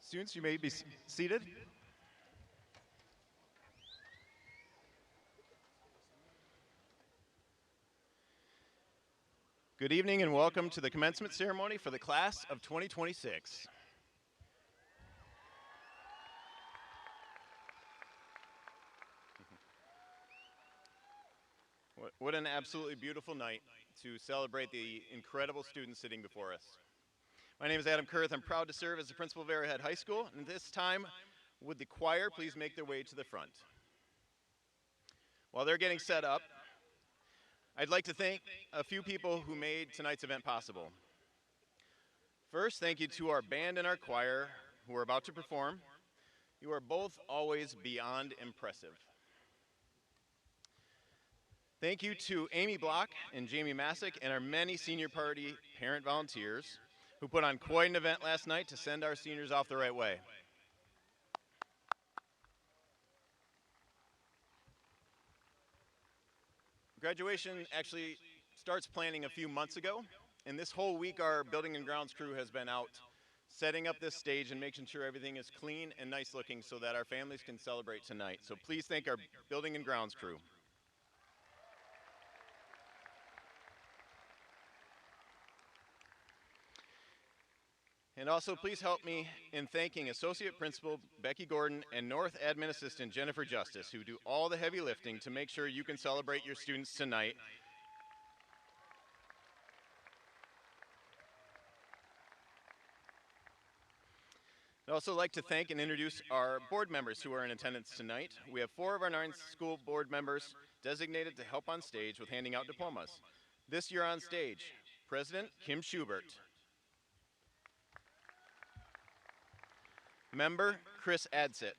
Students, you may be seated. Good evening and welcome to the commencement ceremony for the class of 2026. What an absolutely beautiful night to celebrate the incredible students sitting before us. My name is Adam Kurth. I'm proud to serve as the principal of Arrowhead High School, and this time, would the choir please make their way to the front? While they're getting set up, I'd like to thank a few people who made tonight's event possible. First, thank you to our band and our choir who are about to perform. You are both always beyond impressive. Thank you to Amy Block and Jamie Masick and our many senior party parent volunteers who put on quite an event last night to send our seniors off the right way. Graduation actually starts planning a few months ago, and this whole week our building and grounds crew has been out setting up this stage and making sure everything is clean and nice looking so that our families can celebrate tonight. So please thank our building and grounds crew. And also please help me in thanking Associate Principal Becky Gordon and North Admin Assistant Jennifer Justice, who do all the heavy lifting to make sure you can celebrate your students tonight. I'd also like to thank and introduce our board members who are in attendance tonight. We have 4 of our 9 school board members designated to help on stage with handing out diplomas. This year on stage, President Kim Schubert, Member Chris Adsit,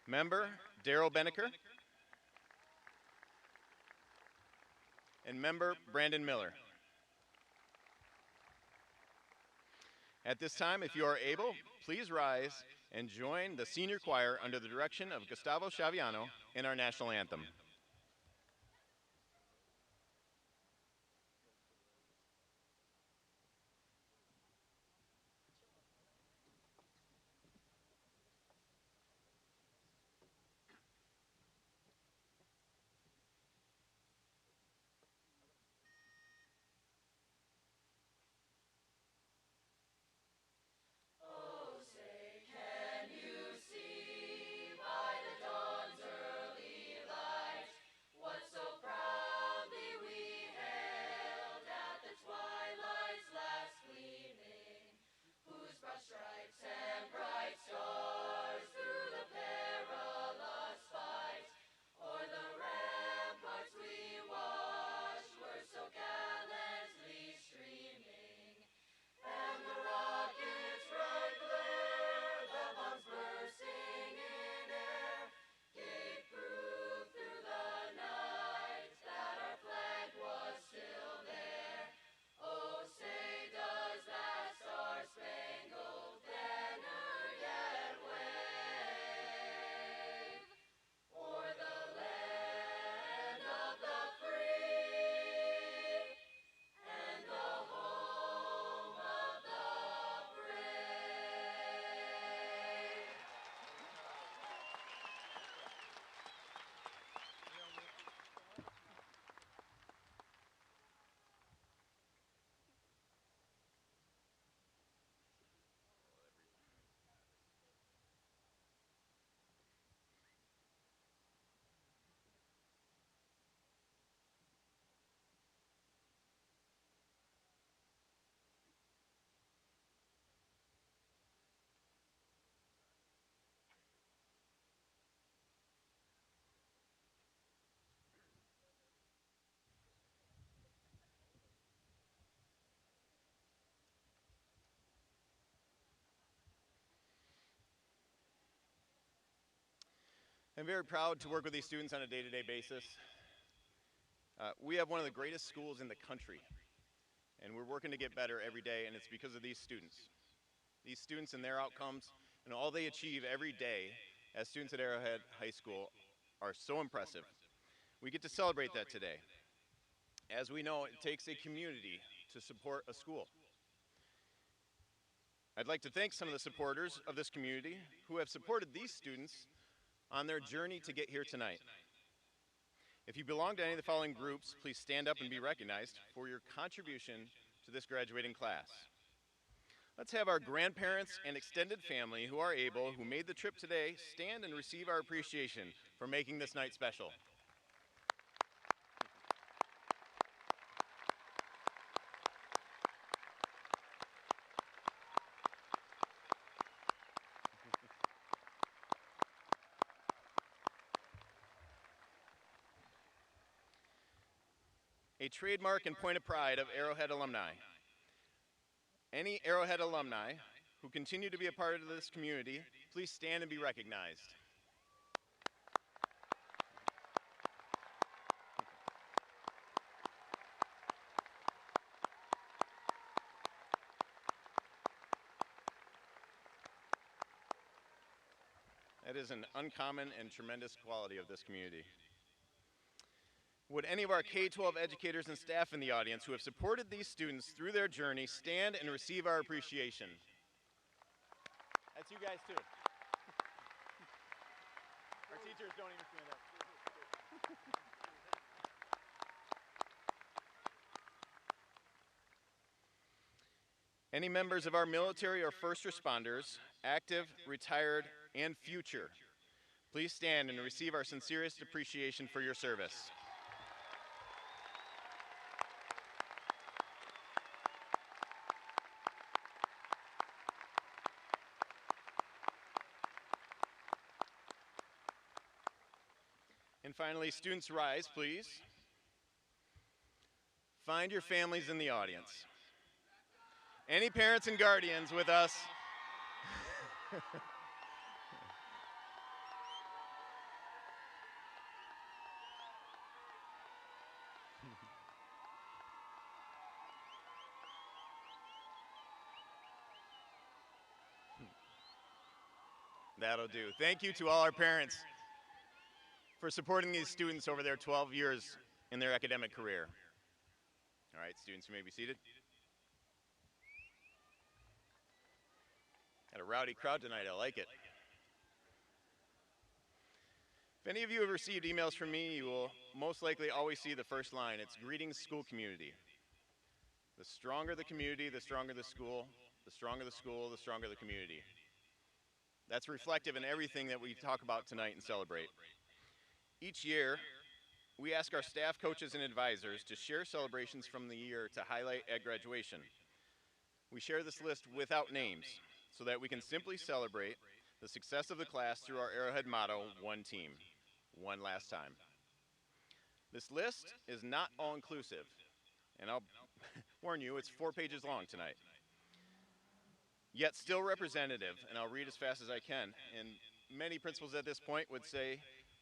Member Daryl Benneker, and Member Brandon Miller. At this time, if you are able, please rise and join the senior choir under the direction of Gustavo Chaviano in our national anthem. I'm very proud to work with these students on a day-to-day basis. We have one of the greatest schools in the country, and we're working to get better every day, and it's because of these students. These students and their outcomes and all they achieve every day as students at Arrowhead High School are so impressive. We get to celebrate that today. As we know, it takes a community to support a school. I'd like to thank some of the supporters of this community who have supported these students on their journey to get here tonight. If you belong to any of the following groups, please stand up and be recognized for your contribution to this graduating class. Let's have our grandparents and extended family who are able, who made the trip today, stand and receive our appreciation for making this night special. A trademark and point of pride of Arrowhead alumni. Any Arrowhead alumni who continue to be a part of this community, please stand and be recognized. That is an uncommon and tremendous quality of this community. Would any of our K-12 educators and staff in the audience who have supported these students through their journey stand and receive our appreciation? That's you guys too. Our teachers don't even stand up. Any members of our military or first responders, active, retired, and future, please stand and receive our sincerest appreciation for your service. And finally, students rise, please. Find your families in the audience. Any parents and guardians with us? That'll do. Thank you to all our parents for supporting these students over their 12 years in their academic career. All right, students, you may be seated. Got a rowdy crowd tonight, I like it. If any of you have received emails from me, you will most likely always see the first line. It's greetings, school community. The stronger the community, the stronger the school. The stronger the school, the stronger the community. That's reflective in everything that we talk about tonight and celebrate. Each year, we ask our staff, coaches, and advisors to share celebrations from the year to highlight at graduation. We share this list without names so that we can simply celebrate the success of the class through our Arrowhead motto, one team, one last time. This list is not all-inclusive, and I'll warn you, it's 4 pages long tonight. Yet still representative, and I'll read as fast as I can. And many principals at this point would say,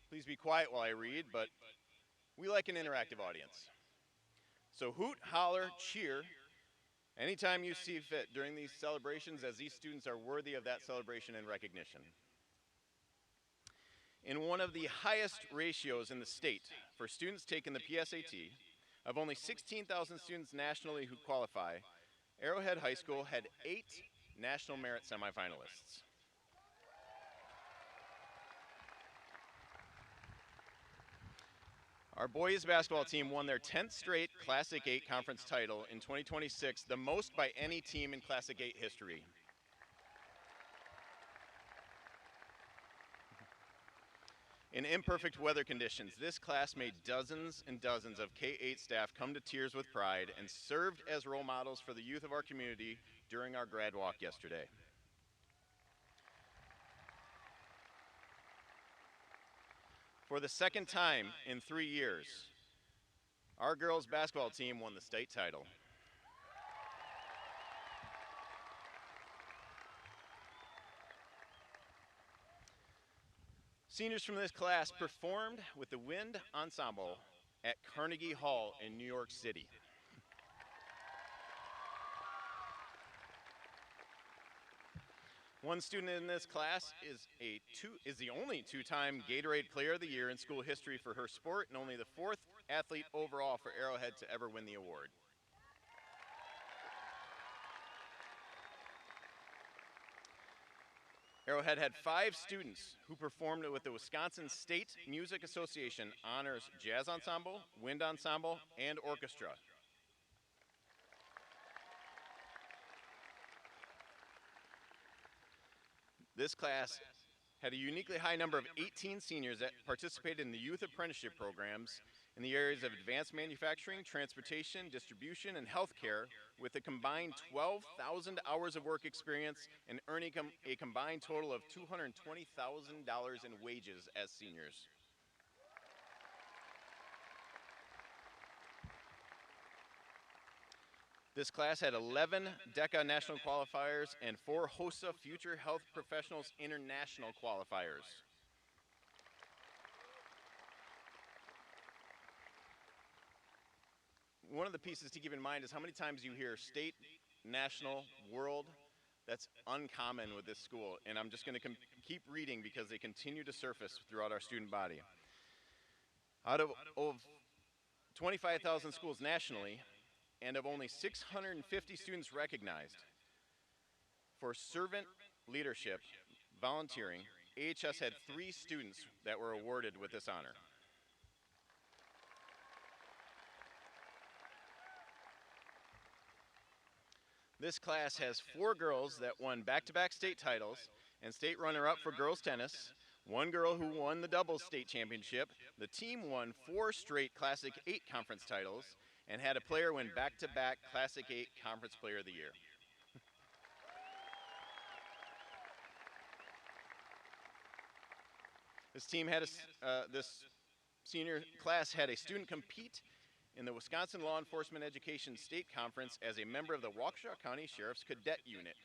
please be quiet while I read, but we like an interactive audience. So hoot, holler, cheer, anytime you see fit during these celebrations, as these students are worthy of that celebration and recognition. In one of the highest ratios in the state for students taking the PSAT, of only 16,000 students nationally who qualify, Arrowhead High School had 8 National Merit semifinalists. Our boys basketball team won their 10th straight Classic 8 conference title in 2026, the most by any team in Classic 8 history. In imperfect weather conditions, this class made dozens and dozens of K-8 staff come to tears with pride and served as role models for the youth of our community during our grad walk yesterday. For the second time in 3 years, our girls basketball team won the state title. Seniors from this class performed with the Wind Ensemble at Carnegie Hall in New York City. One student in this class is the only 2-time Gatorade Player of the Year in school history for her sport, and only the 4th athlete overall for Arrowhead to ever win the award. Arrowhead had 5 students who performed with the Wisconsin State Music Association Honors Jazz Ensemble, Wind Ensemble, and Orchestra. This class had a uniquely high number of 18 seniors that participated in the youth apprenticeship programs in the areas of advanced manufacturing, transportation, distribution, and healthcare, with a combined 12,000 hours of work experience and earning a combined total of $220,000 in wages as seniors. This class had 11 DECA national qualifiers and 4 HOSA Future Health Professionals International qualifiers. One of the pieces to keep in mind is how many times you hear state, national, world. That's uncommon with this school, and I'm just going to keep reading because they continue to surface throughout our student body. Out of 25,000 schools nationally, and of only 650 students recognized for servant leadership, volunteering, AHS had 3 students that were awarded with this honor. This class has 4 girls that won back-to-back state titles and state runner-up for girls tennis, 1 girl who won the doubles state championship. The team won 4 straight Classic 8 conference titles and had a player win back-to-back Classic 8 Conference Player of the Year. This senior class had a student compete in the Wisconsin Law Enforcement Education State Conference as a member of the Waukesha County Sheriff's Cadet Unit.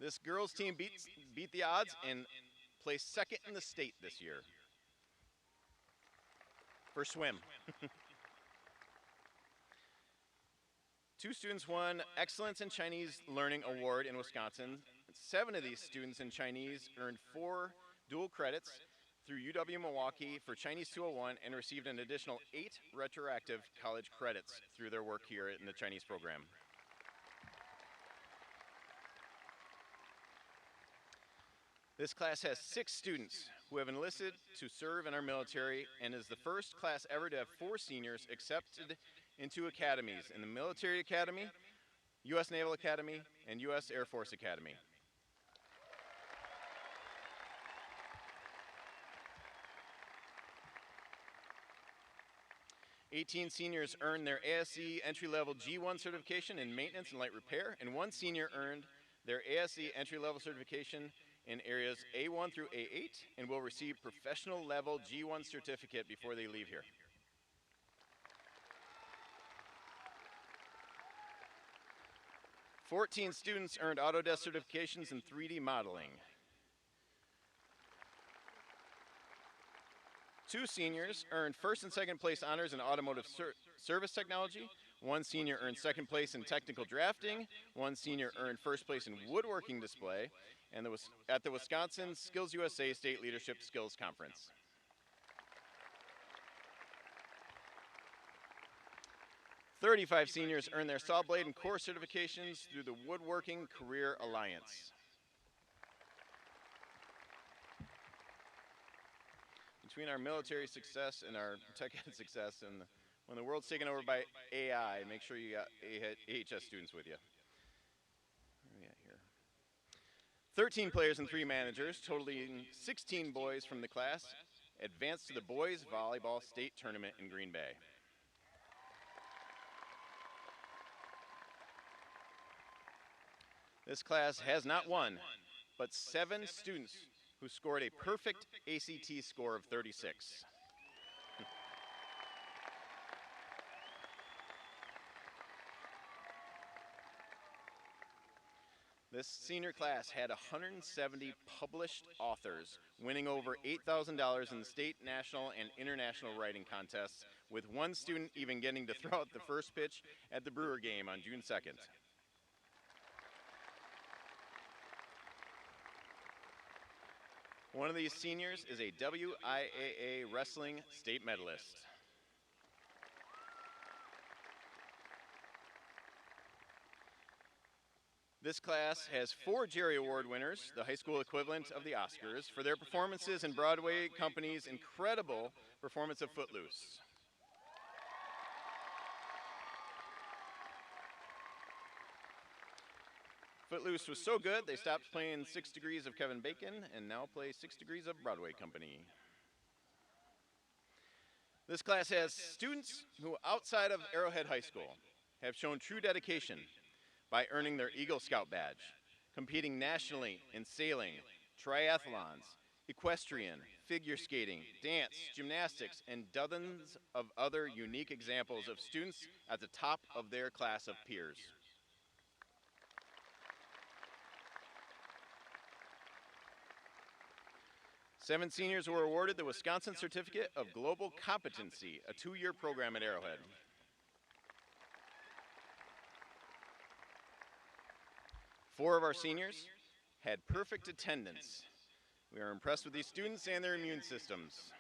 This girls team beat the odds and placed 2nd in the state this year for swim. 2 students won Excellence in Chinese Learning Award in Wisconsin. 7 of these students in Chinese earned 4 dual credits through UW-Milwaukee for Chinese 201 and received an additional 8 retroactive college credits through their work here in the Chinese program. This class has 6 students who have enlisted to serve in our military and is the first class ever to have 4 seniors accepted into academies in the Military Academy, U.S. Naval Academy, and U.S. Air Force Academy. '18 seniors earned their ASE entry-level G1 certification in maintenance and light repair, and 1 senior earned their ASE entry-level certification in areas A1 through A8 and will receive professional level G1 certificate before they leave here. '14 students earned Autodesk certifications in 3D modeling. 2 seniors earned 1st and 2nd place honors in automotive service technology. 1 senior earned 2nd place in technical drafting. 1 senior earned 1st place in woodworking display and at the Wisconsin Skills USA State Leadership Skills Conference. '35 seniors earned their saw blade and core certifications through the Woodworking Career Alliance. Between our military success and our tech ed success, and when the world's taken over by AI, make sure you got AHS students with you. Where are we at here? 13 players and 3 managers, totaling 16 boys from the class, advanced to the boys volleyball state tournament in Green Bay. This class has not 1, but 7 students who scored a perfect ACT score of 36. This senior class had 170 published authors, winning over $8,000 in the state, national, and international writing contests, with 1 student even getting to throw out the first pitch at the Brewer game on June 2nd. One of these seniors is a WIAA wrestling state medalist. This class has 4 Jerry Award winners, the high school equivalent of the Oscars, for their performances in Broadway Company's incredible performance of Footloose. Footloose was so good, they stopped playing 6 Degrees of Kevin Bacon and now play 6 Degrees of Broadway Company. This class has students who, outside of Arrowhead High School, have shown true dedication by earning their Eagle Scout badge, competing nationally in sailing, triathlons, equestrian, figure skating, dance, gymnastics, and dozens of other unique examples of students at the top of their class of peers. Seven seniors were awarded the Wisconsin Certificate of Global Competency, a 2-year program at Arrowhead. Four of our seniors had perfect attendance. We are impressed with these students and their immune systems.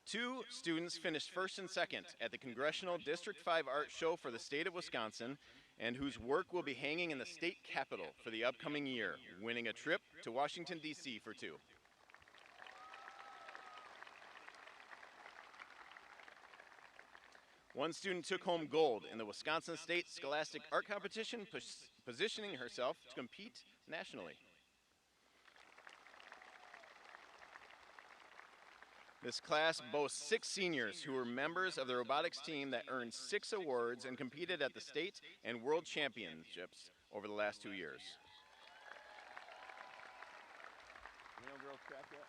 Two students finished first and second at the Congressional District 5 Art Show for the state of Wisconsin, and whose work will be hanging in the state capitol for the upcoming year, winning a trip to Washington, D.C. for 2. One student took home gold in the Wisconsin State Scholastic Art Competition, positioning herself to compete nationally. This class boasts 6 seniors who were members of the robotics team that earned 6 awards and competed at the state and world championships over the last 2 years. You know girls track yet?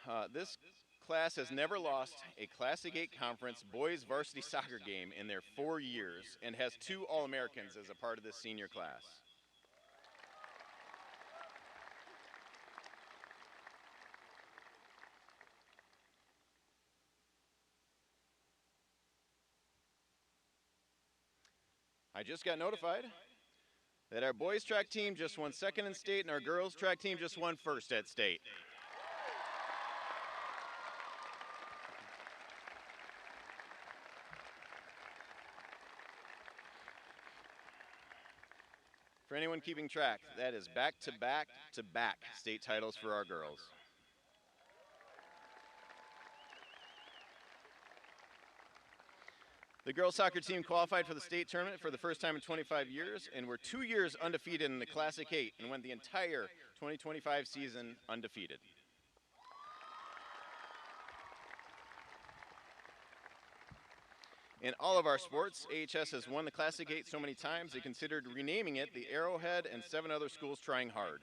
No. This class has never lost a Classic 8 Conference boys varsity soccer game in their 4 years and has 2 All-Americans as a part of this senior class. I just got notified that our boys track team just won second in state and our girls track team just won first at state. For anyone keeping track, that is back-to-back-to-back state titles for our girls. The girls soccer team qualified for the state tournament for the first time in 25 years and were 2 years undefeated in the Classic 8 and went the entire 2025 season undefeated. In all of our sports, AHS has won the Classic 8 so many times they considered renaming it the Arrowhead and 7 other schools trying hard.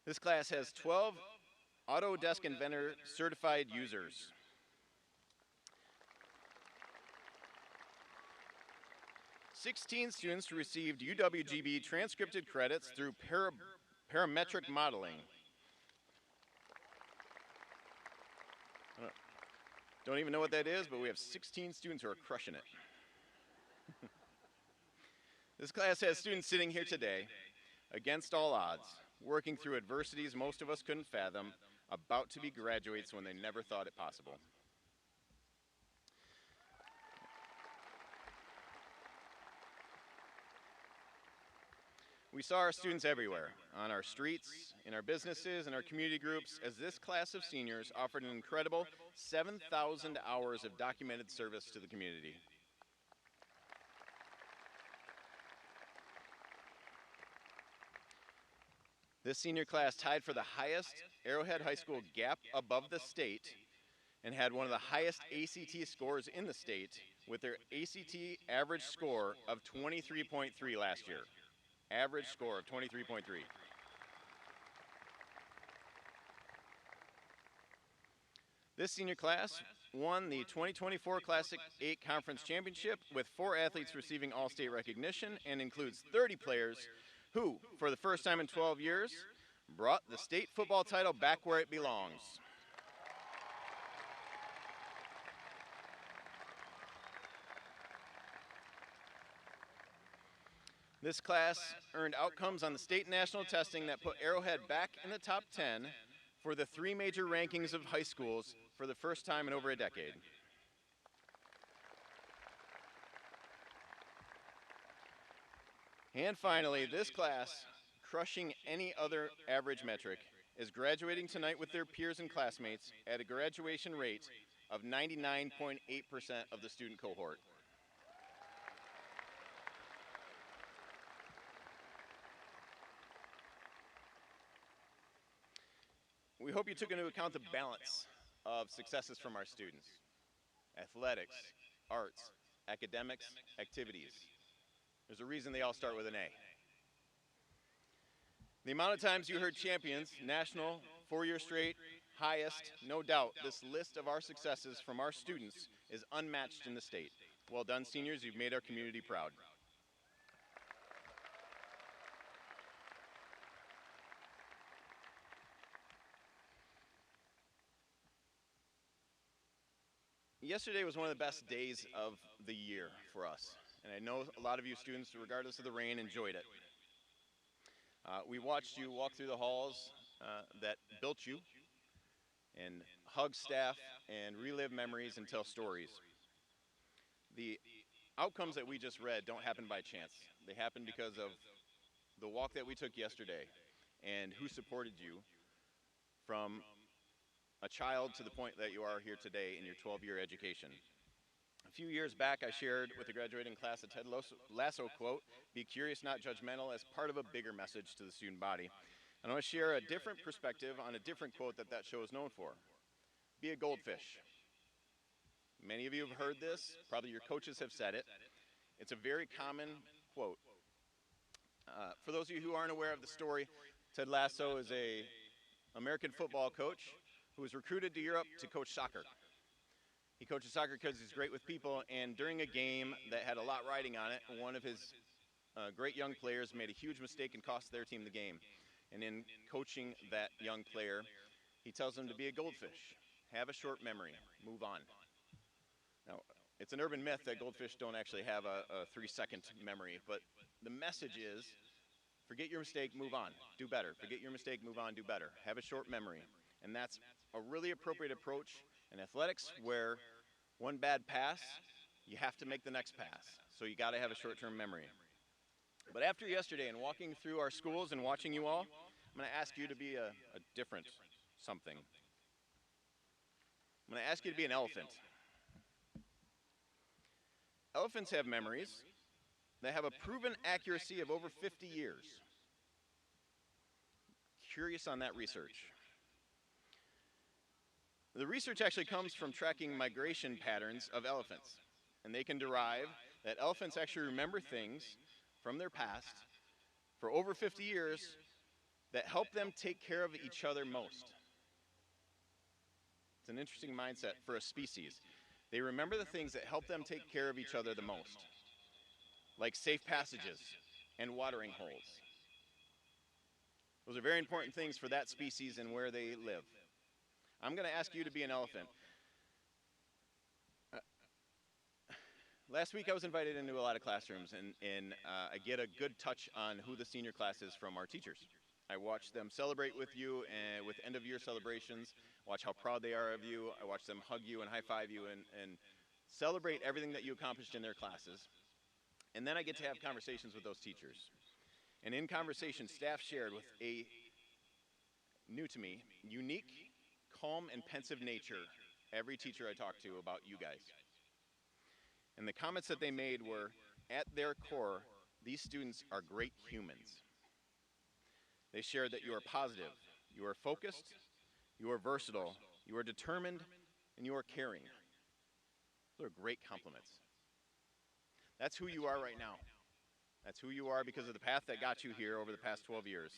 This class has 12 Autodesk Inventor certified users. Sixteen students received UWGB transcripted credits through parametric modeling. Don't even know what that is, but we have 16 students who are crushing it. This class has students sitting here today, against all odds, working through adversities most of us couldn't fathom, about to be graduates when they never thought it possible. We saw our students everywhere, on our streets, in our businesses, and our community groups, as this class of seniors offered an incredible 7,000 hours of documented service to the community. This senior class tied for the highest Arrowhead High School gap above the state and had one of the highest ACT scores in the state with their ACT average score of 23.3 last year. Average score of 23.3. This senior class won the 2024 Classic 8 Conference Championship with 4 athletes receiving all-state recognition and includes 30 players who, for the first time in 12 years, brought the state football title back where it belongs. This class earned outcomes on the state and national testing that put Arrowhead back in the top 10 for the 3 major rankings of high schools for the first time in over a decade. And finally, this class, crushing any other average metric, is graduating tonight with their peers and classmates at a graduation rate of 99.8% of the student cohort. We hope you took into account the balance of successes from our students: athletics, arts, academics, activities. There's a reason they all start with an A. The amount of times you heard champions, national, 4-year straight, highest, no doubt, this list of our successes from our students is unmatched in the state. Well done, seniors, you've made our community proud. Yesterday was one of the best days of the year for us, and I know a lot of you students, regardless of the rain, enjoyed it. We watched you walk through the halls that built you and hug staff and relive memories and tell stories. The outcomes that we just read don't happen by chance. They happen because of the walk that we took yesterday and who supported you from a child to the point that you are here today in your 12-year education. A few years back, I shared with the graduating class a Ted Lasso quote, "Be curious, not judgmental," as part of a bigger message to the student body. And I want to share a different perspective on a different quote that show is known for. Be a goldfish. Many of you have heard this, probably your coaches have said it. It's a very common quote. For those of you who aren't aware of the story, Ted Lasso is an American football coach who was recruited to Europe to coach soccer. He coaches soccer because he's great with people, and during a game that had a lot riding on it, one of his great young players made a huge mistake and cost their team the game. And in coaching that young player, he tells him to be a goldfish, have a short memory, move on. Now, it's an urban myth that goldfish don't actually have a 3-second memory, but the message is, forget your mistake, move on, do better. Forget your mistake, move on, do better. Have a short memory. And that's a really appropriate approach in athletics, where one bad pass, you have to make the next pass. So you gotta have a short-term memory. But after yesterday and walking through our schools and watching you all, I'm gonna ask you to be a different something. I'm gonna ask you to be an elephant. Elephants have memories that have a proven accuracy of over 50 years. Curious on that research. The research actually comes from tracking migration patterns of elephants, and they can derive that elephants actually remember things from their past for over 50 years that help them take care of each other most. It's an interesting mindset for a species. They remember the things that help them take care of each other the most, like safe passages and watering holes. Those are very important things for that species and where they live. I'm going to ask you to be an elephant. Last week I was invited into a lot of classrooms, and I get a good touch on who the senior class is from our teachers. I watch them celebrate with you and with end-of-year celebrations, watch how proud they are of you. I watch them hug you and high-five you and celebrate everything that you accomplished in their classes. And then I get to have conversations with those teachers. And in conversation, staff shared with a, new to me, unique, calm, and pensive nature every teacher I talked to about you guys. And the comments that they made were, at their core, these students are great humans. They shared that you are positive, you are focused, you are versatile, you are determined, and you are caring. Those are great compliments. That's who you are right now. That's who you are because of the path that got you here over the past 12 years.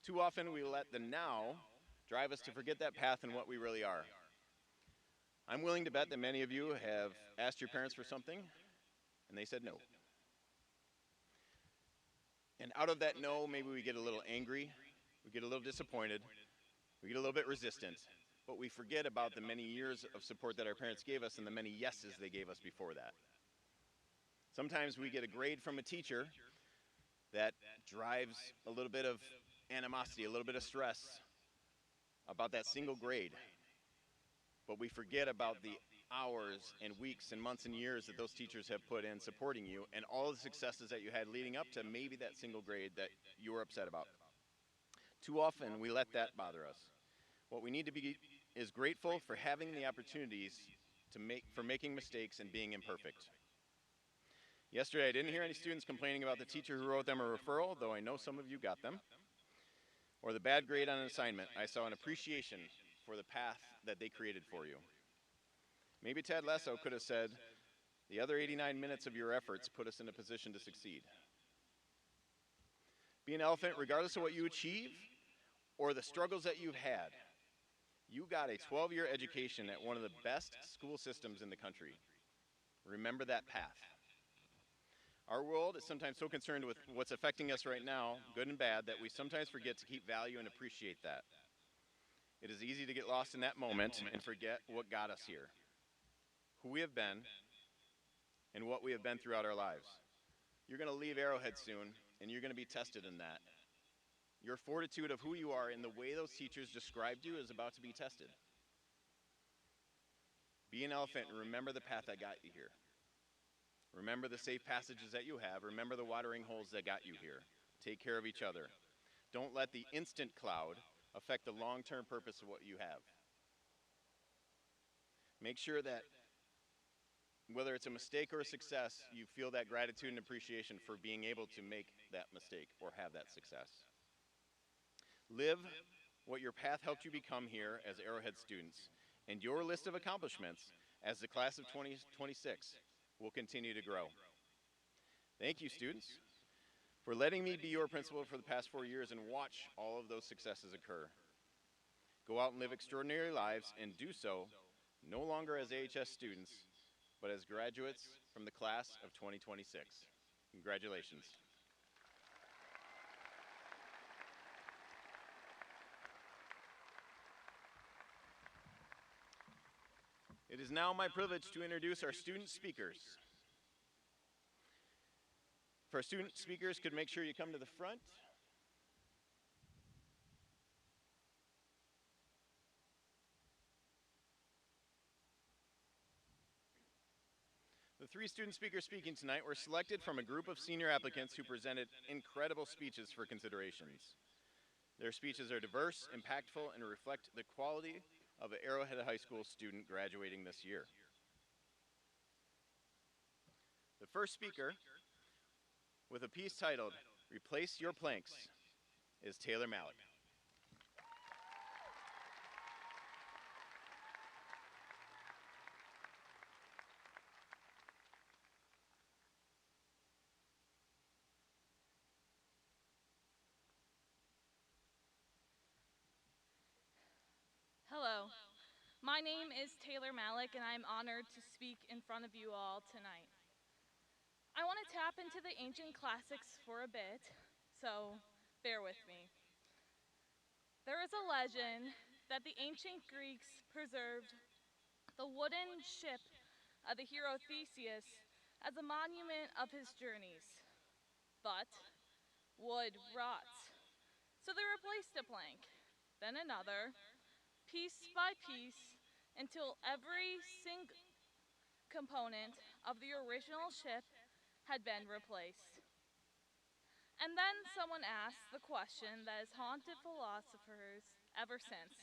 Too often we let the now drive us to forget that path and what we really are. I'm willing to bet that many of you have asked your parents for something, and they said no. And out of that no, maybe we get a little angry, we get a little disappointed, we get a little bit resistant, but we forget about the many years of support that our parents gave us and the many yeses they gave us before that. Sometimes we get a grade from a teacher that drives a little bit of animosity, a little bit of stress about that single grade. But we forget about the hours and weeks and months and years that those teachers have put in supporting you and all the successes that you had leading up to maybe that single grade that you were upset about. Too often we let that bother us. What we need to be is grateful for having the opportunities for making mistakes and being imperfect. Yesterday I didn't hear any students complaining about the teacher who wrote them a referral, though I know some of you got them, or the bad grade on an assignment. I saw an appreciation for the path that they created for you. Maybe Ted Lasso could have said, the other 89 minutes of your efforts put us in a position to succeed. Be an elephant regardless of what you achieve or the struggles that you've had. You got a 12-year education at one of the best school systems in the country. Remember that path. Our world is sometimes so concerned with what's affecting us right now, good and bad, that we sometimes forget to keep value and appreciate that. It is easy to get lost in that moment and forget what got us here, who we have been, and what we have been throughout our lives. You're going to leave Arrowhead soon, and you're going to be tested in that. Your fortitude of who you are and the way those teachers described you is about to be tested. Be an elephant and remember the path that got you here. Remember the safe passages that you have. Remember the watering holes that got you here. Take care of each other. Don't let the instant cloud affect the long-term purpose of what you have. Make sure that whether it's a mistake or a success, you feel that gratitude and appreciation for being able to make that mistake or have that success. Live what your path helped you become here as Arrowhead students, and your list of accomplishments as the class of 2026 will continue to grow. Thank you, students, for letting me be your principal for the past 4 years and watch all of those successes occur. Go out and live extraordinary lives and do so no longer as AHS students, but as graduates from the class of 2026. Congratulations. It is now my privilege to introduce our student speakers. If our student speakers could make sure you come to the front. The 3 student speakers speaking tonight were selected from a group of senior applicants who presented incredible speeches for considerations. Their speeches are diverse, impactful, and reflect the quality of an Arrowhead High School student graduating this year. The first speaker, with a piece titled, "Replace Your Planks," is Taylor Malik. Hello, my name is Taylor Malik, and I'm honored to speak in front of you all tonight. I want to tap into the ancient classics for a bit, so bear with me. There is a legend that the ancient Greeks preserved the wooden ship of the hero Theseus as a monument of his journeys. But wood rots, so they replaced a plank, then another, piece by piece, until every single component of the original ship had been replaced. And then someone asked the question that has haunted philosophers ever since.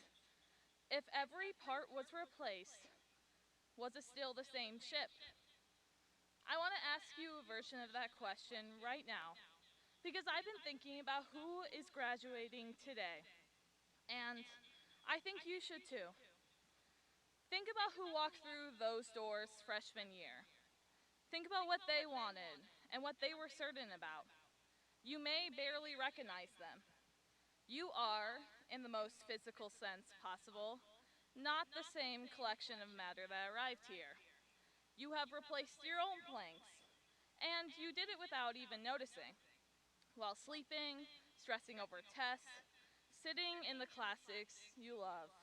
If every part was replaced, was it still the same ship? I want to ask you a version of that question right now, because I've been thinking about who is graduating today, and I think you should too. Think about who walked through those doors freshman year. Think about what they wanted and what they were certain about. You may barely recognize them. You are, in the most physical sense possible, not the same collection of matter that arrived here. You have replaced your own planks, and you did it without even noticing. While sleeping, stressing over tests, sitting in the classics you love.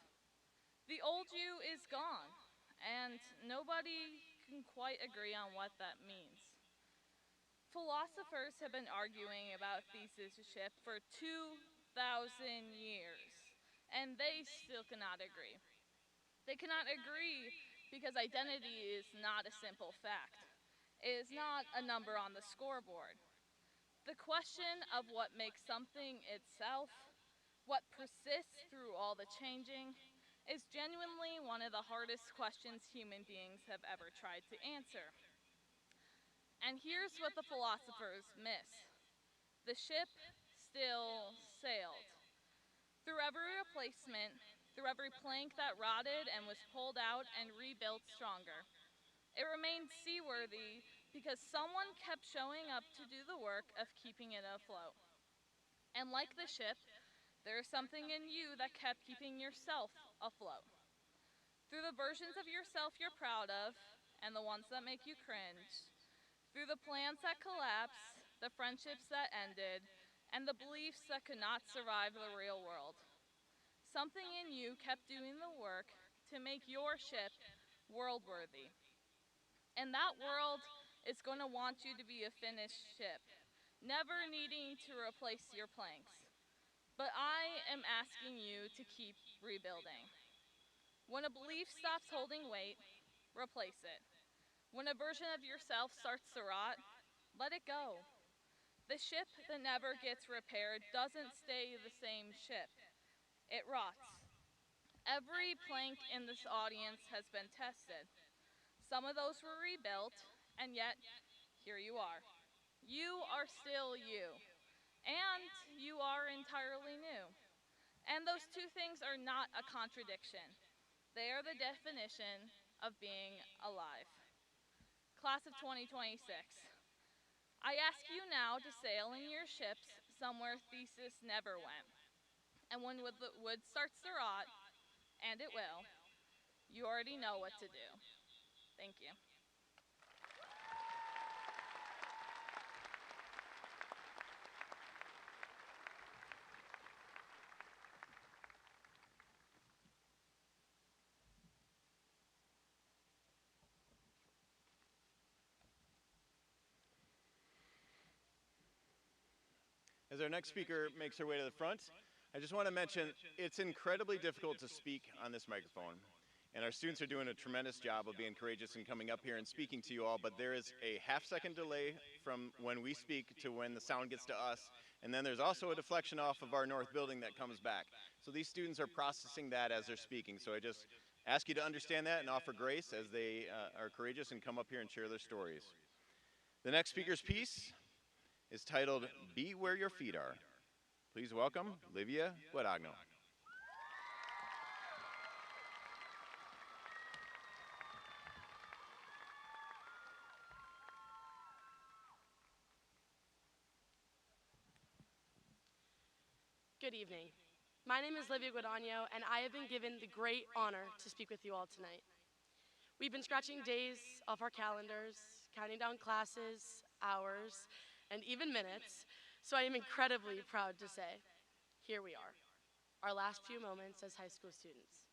The old you is gone, and nobody can quite agree on what that means. Philosophers have been arguing about thesisship for 2,000 years, and they still cannot agree. They cannot agree because identity is not a simple fact. It is not a number on the scoreboard. The question of what makes something itself, what persists through all the changing, is genuinely one of the hardest questions human beings have ever tried to answer. And here's what the philosophers miss. The ship still sailed. Through every replacement, through every plank that rotted and was pulled out and rebuilt stronger, it remained seaworthy because someone kept showing up to do the work of keeping it afloat. And like the ship, there is something in you that kept keeping yourself afloat. Through the versions of yourself you're proud of and the ones that make you cringe, through the plans that collapsed, the friendships that ended, and the beliefs that could not survive the real world, something in you kept doing the work to make your ship world-worthy. And that world is going to want you to be a finished ship, never needing to replace your planks. But I am asking you to keep rebuilding. When a belief stops holding weight, replace it. When a version of yourself starts to rot, let it go. The ship that never gets repaired doesn't stay the same ship. It rots. Every plank in this audience has been tested. Some of those were rebuilt, and yet, here you are. You are still you, and you are entirely new. And those two things are not a contradiction. They are the definition of being alive. Class of 2026, I ask you now to sail in your ships somewhere thesis never went. And when the wood starts to rot, and it will, you already know what to do. Thank you. As our next speaker makes her way to the front, I just want to mention it's incredibly difficult to speak on this microphone. And our students are doing a tremendous job of being courageous and coming up here and speaking to you all, but there is a half-second delay from when we speak to when the sound gets to us, and then there's also a deflection off of our north building that comes back. So these students are processing that as they're speaking, so I just ask you to understand that and offer grace as they are courageous and come up here and share their stories. The next speaker's piece is titled, Be Where Your Feet Are. Please welcome Livia Guadagno. Good evening. My name is Livia Guadagno, and I have been given the great honor to speak with you all tonight. We've been scratching days off our calendars, counting down classes, hours, and even minutes, so I am incredibly proud to say, here we are, our last few moments as high school students.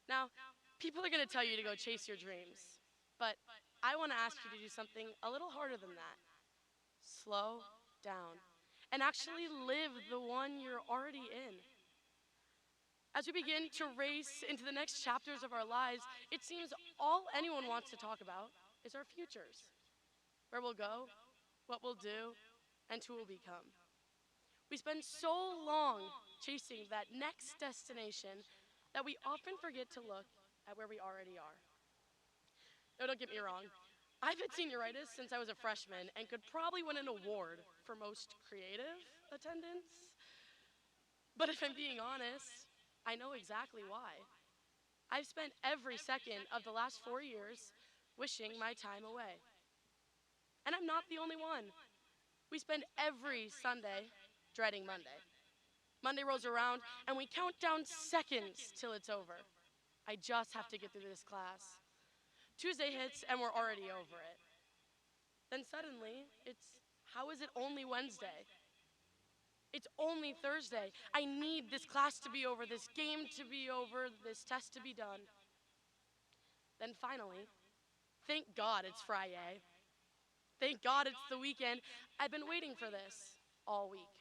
Now, people are going to tell you to go chase your dreams, but I want to ask you to do something a little harder than that. Slow down and actually live the one you're already in. As we begin to race into the next chapters of our lives, it seems all anyone wants to talk about is our futures. Where we'll go, what we'll do, and who we'll become. We spend so long chasing that next destination that we often forget to look at where we already are. No, don't get me wrong. I've had senioritis since I was a freshman and could probably win an award for most creative attendance. But if I'm being honest, I know exactly why. I've spent every second of the last 4 years wishing my time away. And I'm not the only one. We spend every Sunday dreading Monday. Monday rolls around and we count down seconds till it's over. I just have to get through this class. Tuesday hits and we're already over it. Then suddenly, it's, how is it only Wednesday? It's only Thursday. I need this class to be over, this game to be over, this test to be done. Then finally, thank God it's Friday. Thank God it's the weekend. I've been waiting for this all week.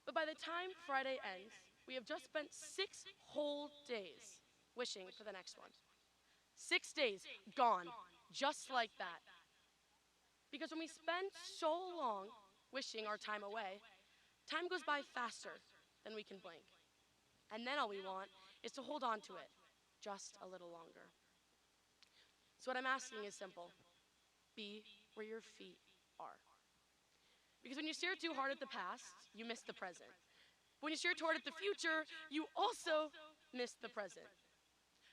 But by the time Friday ends, we have just spent 6 whole days wishing for the next one. 6 days gone, just like that. Because when we spend so long wishing our time away, time goes by faster than we can blink. And then all we want is to hold on to it just a little longer. So, what I'm asking is simple: be where your feet are. Because when you stare too hard at the past, you miss the present. When you stare too hard at the future, you also miss the present.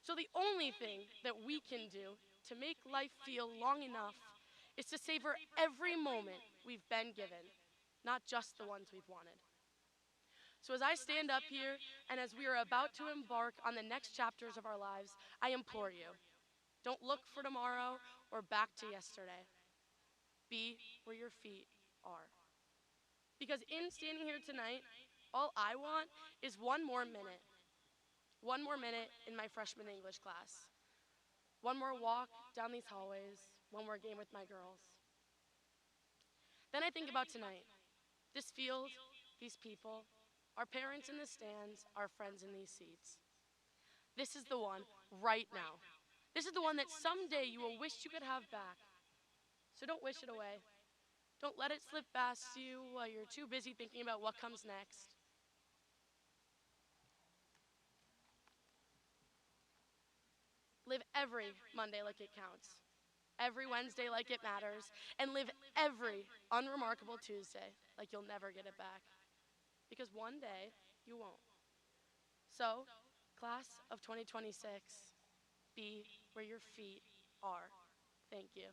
So, the only thing that we can do to make life feel long enough is to savor every moment we've been given, not just the ones we've wanted. So, as I stand up here and as we are about to embark on the next chapters of our lives, I implore you, don't look for tomorrow or back to yesterday. Be where your feet are. Because in standing here tonight, all I want is one more minute. One more minute in my freshman English class. One more walk down these hallways. One more game with my girls. Then I think about tonight. This field, these people, our parents in the stands, our friends in these seats. This is the one right now. This is the one that someday you will wish you could have back. So don't wish it away. Don't let it slip past you while you're too busy thinking about what comes next. Live every Monday like it counts, every Wednesday like it matters, and live every unremarkable Tuesday like you'll never get it back. Because one day you won't. So, class of 2026, be where your feet are. Thank you.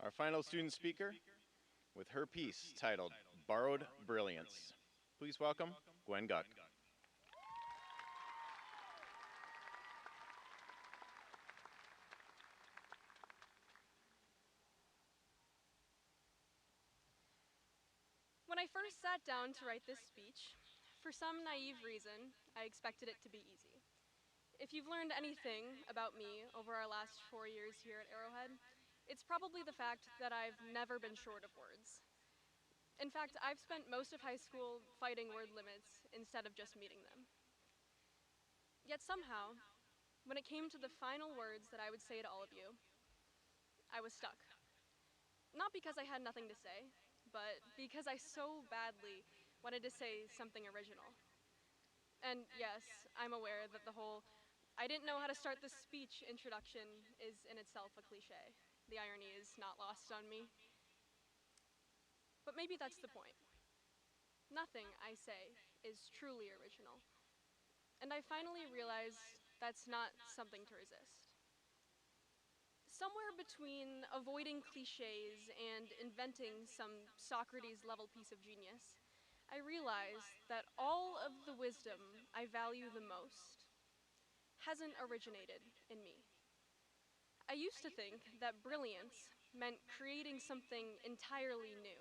Our final student speaker with her piece titled Borrowed Brilliance. Please welcome Gwen Guck. When I first sat down to write this speech, for some naive reason, I expected it to be easy. If you've learned anything about me over our last 4 years here at Arrowhead, it's probably the fact that I've never been short of words. In fact, I've spent most of high school fighting word limits instead of just meeting them. Yet somehow, when it came to the final words that I would say to all of you, I was stuck. Not because I had nothing to say, but because I so badly wanted to say something original. And yes, I'm aware that the whole "I didn't know how to start this speech" introduction is in itself a cliche. The irony is not lost on me. But maybe that's the point. Nothing I say is truly original. And I finally realized that's not something to resist. Somewhere between avoiding cliches and inventing some Socrates level piece of genius, I realized that all of the wisdom I value the most hasn't originated in me. I used to think that brilliance meant creating something entirely new,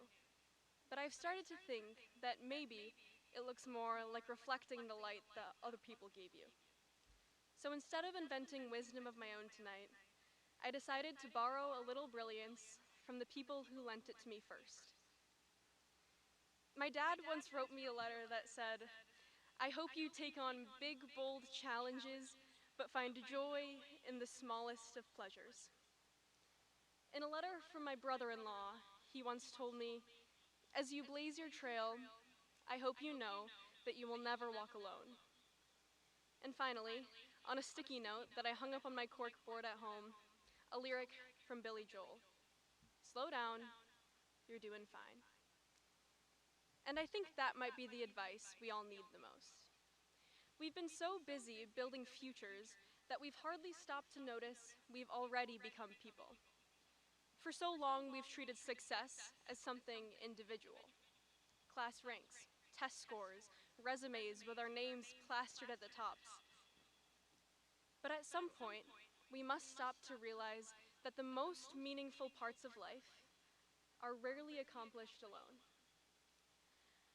but I've started to think that maybe it looks more like reflecting the light that other people gave you. So instead of inventing wisdom of my own tonight, I decided to borrow a little brilliance from the people who lent it to me first. My dad once wrote me a letter that said, "I hope you take on big, bold challenges, but find joy in the smallest of pleasures." In a letter from my brother-in-law, he once told me, "As you blaze your trail, I hope you know that you will never walk alone." And finally, on a sticky note that I hung up on my cork board at home, a lyric from Billy Joel: "Slow down, you're doing fine." And I think that might be the advice we all need the most. We've been so busy building futures that we've hardly stopped to notice we've already become people. For so long, we've treated success as something individual: class ranks, test scores, resumes with our names plastered at the tops. But at some point, we must stop to realize that the most meaningful parts of life are rarely accomplished alone.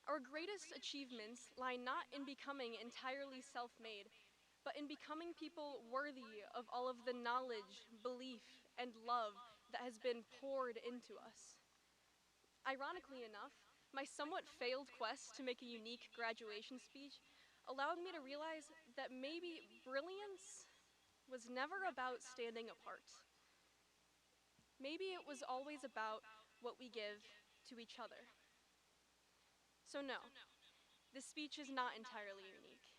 Our greatest achievements lie not in becoming entirely self made, but in becoming people worthy of all of the knowledge, belief, and love that has been poured into us. Ironically enough, my somewhat failed quest to make a unique graduation speech allowed me to realize that maybe brilliance was never about standing apart. Maybe it was always about what we give to each other. So, no, this speech is not entirely unique.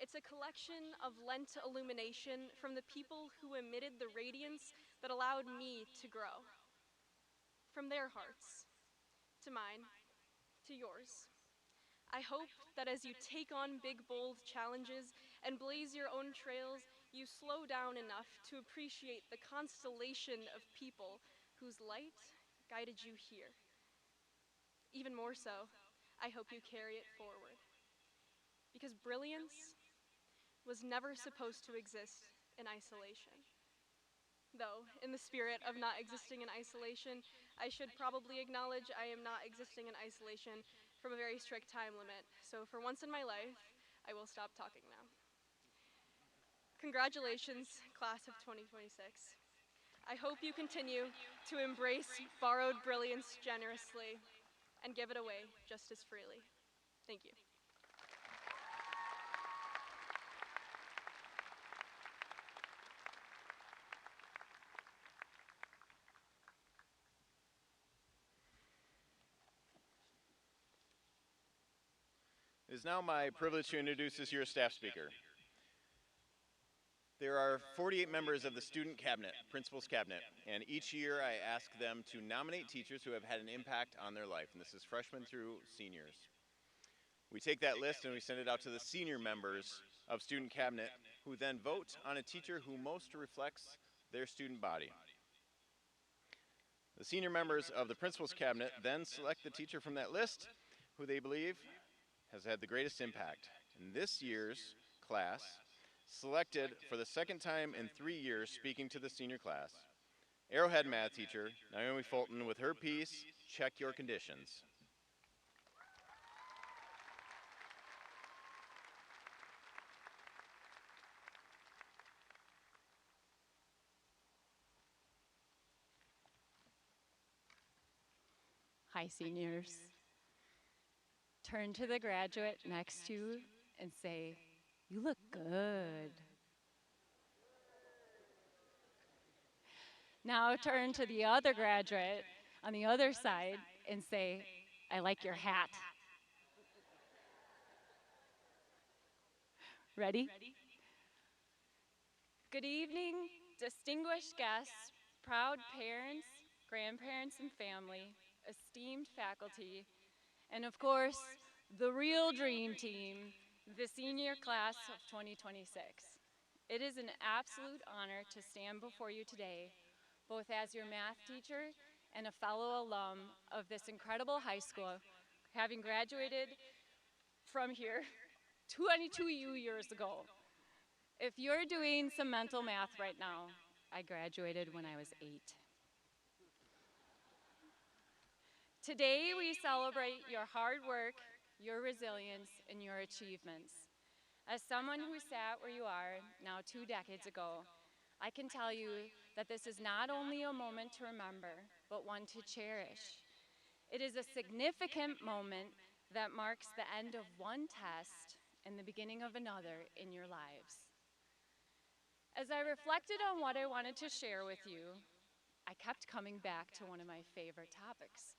It's a collection of lent illumination from the people who emitted the radiance that allowed me to grow. From their hearts, to mine, to yours. I hope that as you take on big, bold challenges and blaze your own trails, you slow down enough to appreciate the constellation of people whose light guided you here. Even more so, I hope you carry it forward. Because brilliance was never supposed to exist in isolation. Though, in the spirit of not existing in isolation, I should probably acknowledge I am not existing in isolation from a very strict time limit. So, for once in my life, I will stop talking now. Congratulations, class of 2026. I hope you continue to embrace borrowed brilliance generously and give it away just as freely. Thank you. It is now my privilege to introduce this year's staff speaker. There are 48 members of the student cabinet, principal's cabinet, and each year I ask them to nominate teachers who have had an impact on their life, and this is freshmen through seniors. We take that list and we send it out to the senior members of student cabinet, who then vote on a teacher who most reflects their student body. The senior members of the principal's cabinet then select the teacher from that list who they believe has had the greatest impact. In this year's class, selected for the second time in 3 years speaking to the senior class, Arrowhead math teacher Naomi Fulton with her piece, Check Your Conditions. Hi, seniors. Turn to the graduate next to you and say, "You look good." Now turn to the other graduate on the other side and say, "I like your hat." Ready? Good evening, distinguished guests, proud parents, grandparents, and family, esteemed faculty, and of course, the real dream team, the senior class of 2026. It is an absolute honor to stand before you today, both as your math teacher and a fellow alum of this incredible high school, having graduated from here 22 years ago. If you're doing some mental math right now, I graduated when I was 8. Today, we celebrate your hard work, your resilience, and your achievements. As someone who sat where you are now 2 decades ago, I can tell you that this is not only a moment to remember, but one to cherish. It is a significant moment that marks the end of one test and the beginning of another in your lives. As I reflected on what I wanted to share with you, I kept coming back to one of my favorite topics.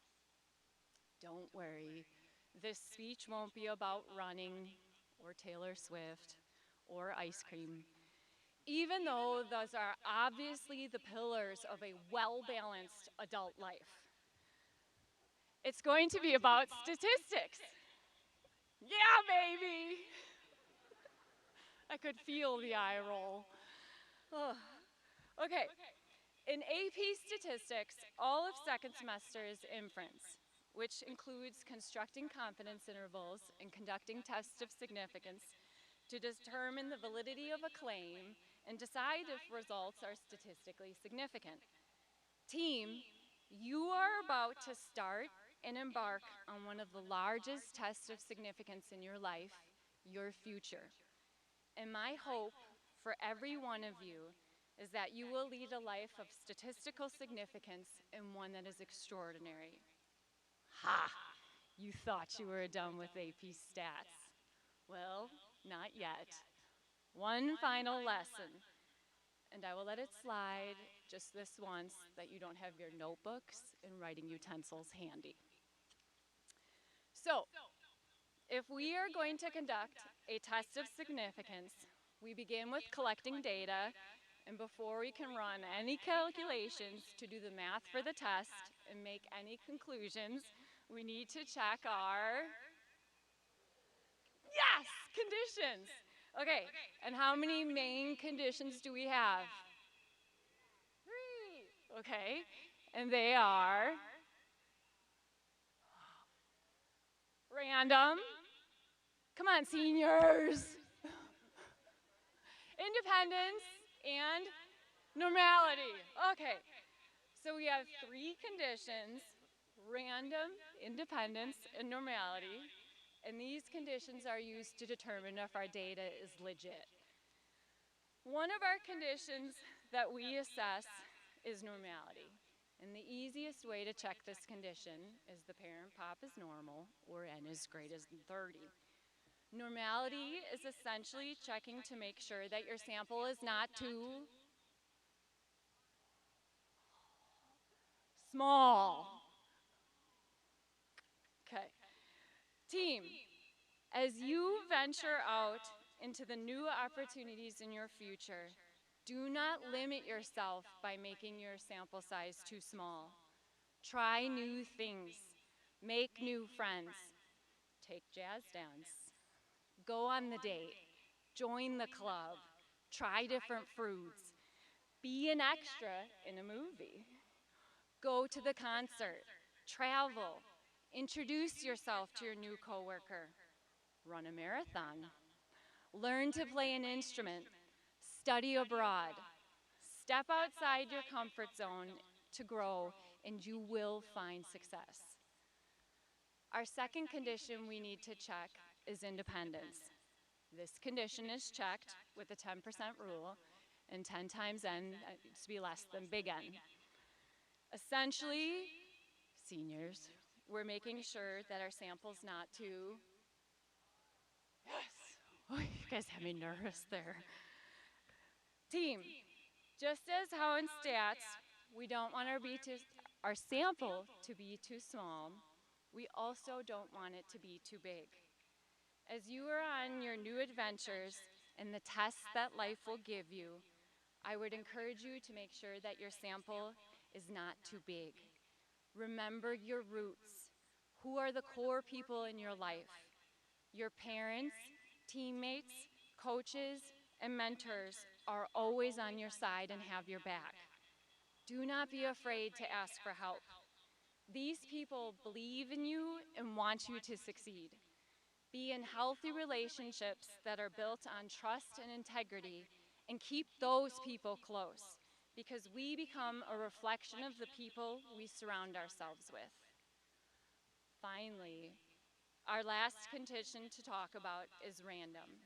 Don't worry, this speech won't be about running or Taylor Swift or ice cream, even though those are obviously the pillars of a well-balanced adult life. It's going to be about statistics. Yeah, baby! I could feel the eye roll. Oh. Okay, in AP Statistics, all of second semester is inference. which includes constructing confidence intervals and conducting tests of significance to determine the validity of a claim and decide if results are statistically significant. Team, you are about to start and embark on one of the largest tests of significance in your life, your future. And my hope for every one of you is that you will lead a life of statistical significance and one that is extraordinary. Ha! You thought you were done with AP stats. Well, not yet. One final lesson, and I will let it slide just this once that you don't have your notebooks and writing utensils handy. So, if we are going to conduct a test of significance, we begin with collecting data, and before we can run any calculations to do the math for the test and make any conclusions, we need to check our, yes, conditions. Okay, and how many main conditions do we have? 3. Okay, and they are random. Come on, seniors. Independence and normality. Okay, so we have 3 conditions: random, independence, and normality. And these conditions are used to determine if our data is legit. One of our conditions that we assess is normality. And the easiest way to check this condition is the parent pop is normal or n is greater than 30. Normality is essentially checking to make sure that your sample is not too small. Okay. Team, as you venture out into the new opportunities in your future, do not limit yourself by making your sample size too small. Try new things. Make new friends. Take jazz dance. Go on the date. Join the club. Try different fruits. Be an extra in a movie. Go to the concert. Travel. Introduce yourself to your new coworker. Run a marathon. Learn to play an instrument. Study abroad. Step outside your comfort zone to grow, and you will find success. Our second condition we need to check is independence. This condition is checked with the 10% rule, and 10 times n needs to be less than big N. Essentially, seniors, we're making sure that our sample's not too, yes, oh, you guys have me nervous there. Team, just as how in stats, we don't want our sample to be too small, we also don't want it to be too big. As you are on your new adventures and the tests that life will give you, I would encourage you to make sure that your sample is not too big. Remember your roots. Who are the core people in your life? Your parents, teammates, coaches, and mentors are always on your side and have your back. Do not be afraid to ask for help. These people believe in you and want you to succeed. Be in healthy relationships that are built on trust and integrity, and keep those people close, because we become a reflection of the people we surround ourselves with. Finally, our last condition to talk about is random,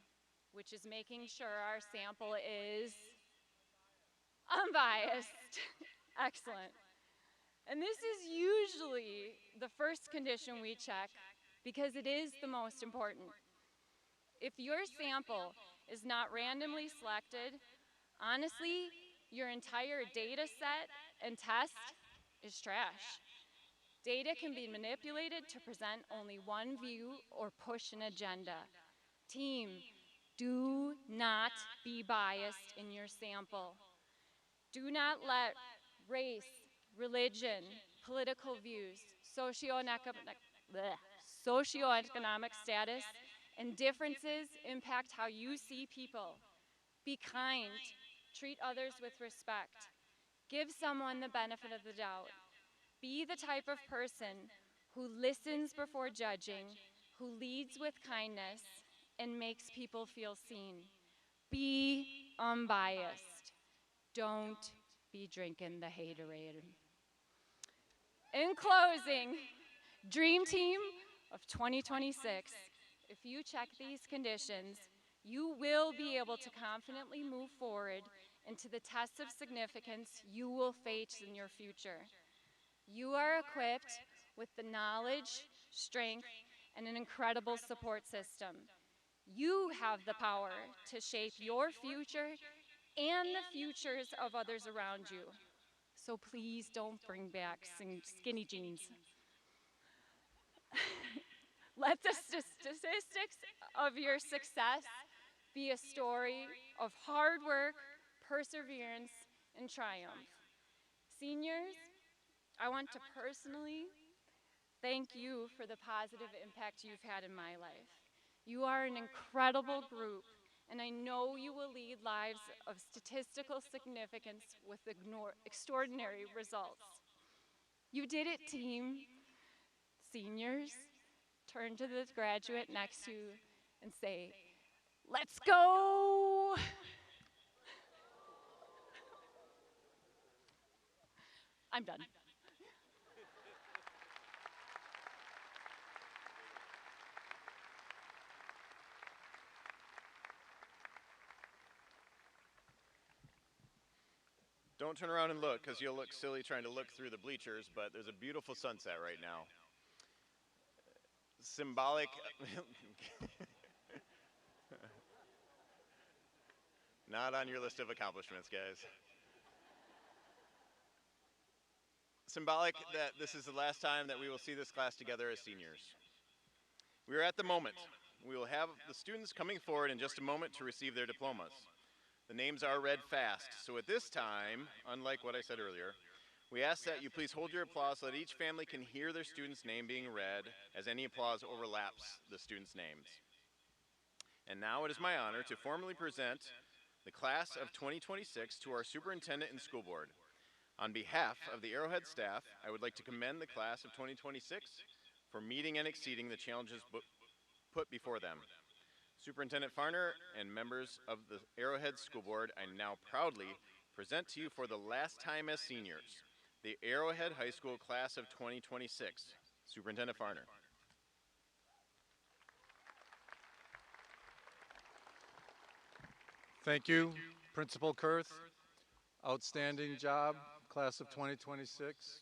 which is making sure our sample is unbiased. Excellent. And this is usually the first condition we check because it is the most important. If your sample is not randomly selected, honestly, your entire data set and test is trash. Data can be manipulated to present only one view or push an agenda. Team, do not be biased in your sample. Do not let race, religion, political views, socioeconomic status, and differences impact how you see people. Be kind. Treat others with respect. Give someone the benefit of the doubt. Be the type of person who listens before judging, who leads with kindness, and makes people feel seen. Be unbiased. Don't be drinking the haterade. In closing, Dream Team of 2026, if you check these conditions, you will be able to confidently move forward into the tests of significance you will face in your future. You are equipped with the knowledge, strength, and an incredible support system. You have the power to shape your future and the futures of others around you. So please don't bring back skinny jeans. Let the statistics of your success be a story of hard work, perseverance, and triumph. Seniors, I want to personally thank you for the positive impact you've had in my life. You are an incredible group, and I know you will lead lives of statistical significance with extraordinary results. You did it, team. Seniors, turn to the graduate next to you and say, "Let's go!" I'm done. Don't turn around and look, because you'll look silly trying to look through the bleachers, but there's a beautiful sunset right now. Symbolic. Not on your list of accomplishments, guys. Symbolic that this is the last time that we will see this class together as seniors. We are at the moment. We will have the students coming forward in just a moment to receive their diplomas. The names are read fast, so at this time, unlike what I said earlier, we ask that you please hold your applause so that each family can hear their student's name being read, as any applause overlaps the students' names. And now it is my honor to formally present the class of 2026 to our superintendent and school board. On behalf of the Arrowhead staff, I would like to commend the class of 2026 for meeting and exceeding the challenges put before them. Superintendent Farner and members of the Arrowhead School Board, I now proudly present to you for the last time as seniors, the Arrowhead High School class of 2026. Superintendent Farner. Thank you, Principal Kurth. Outstanding job, class of 2026.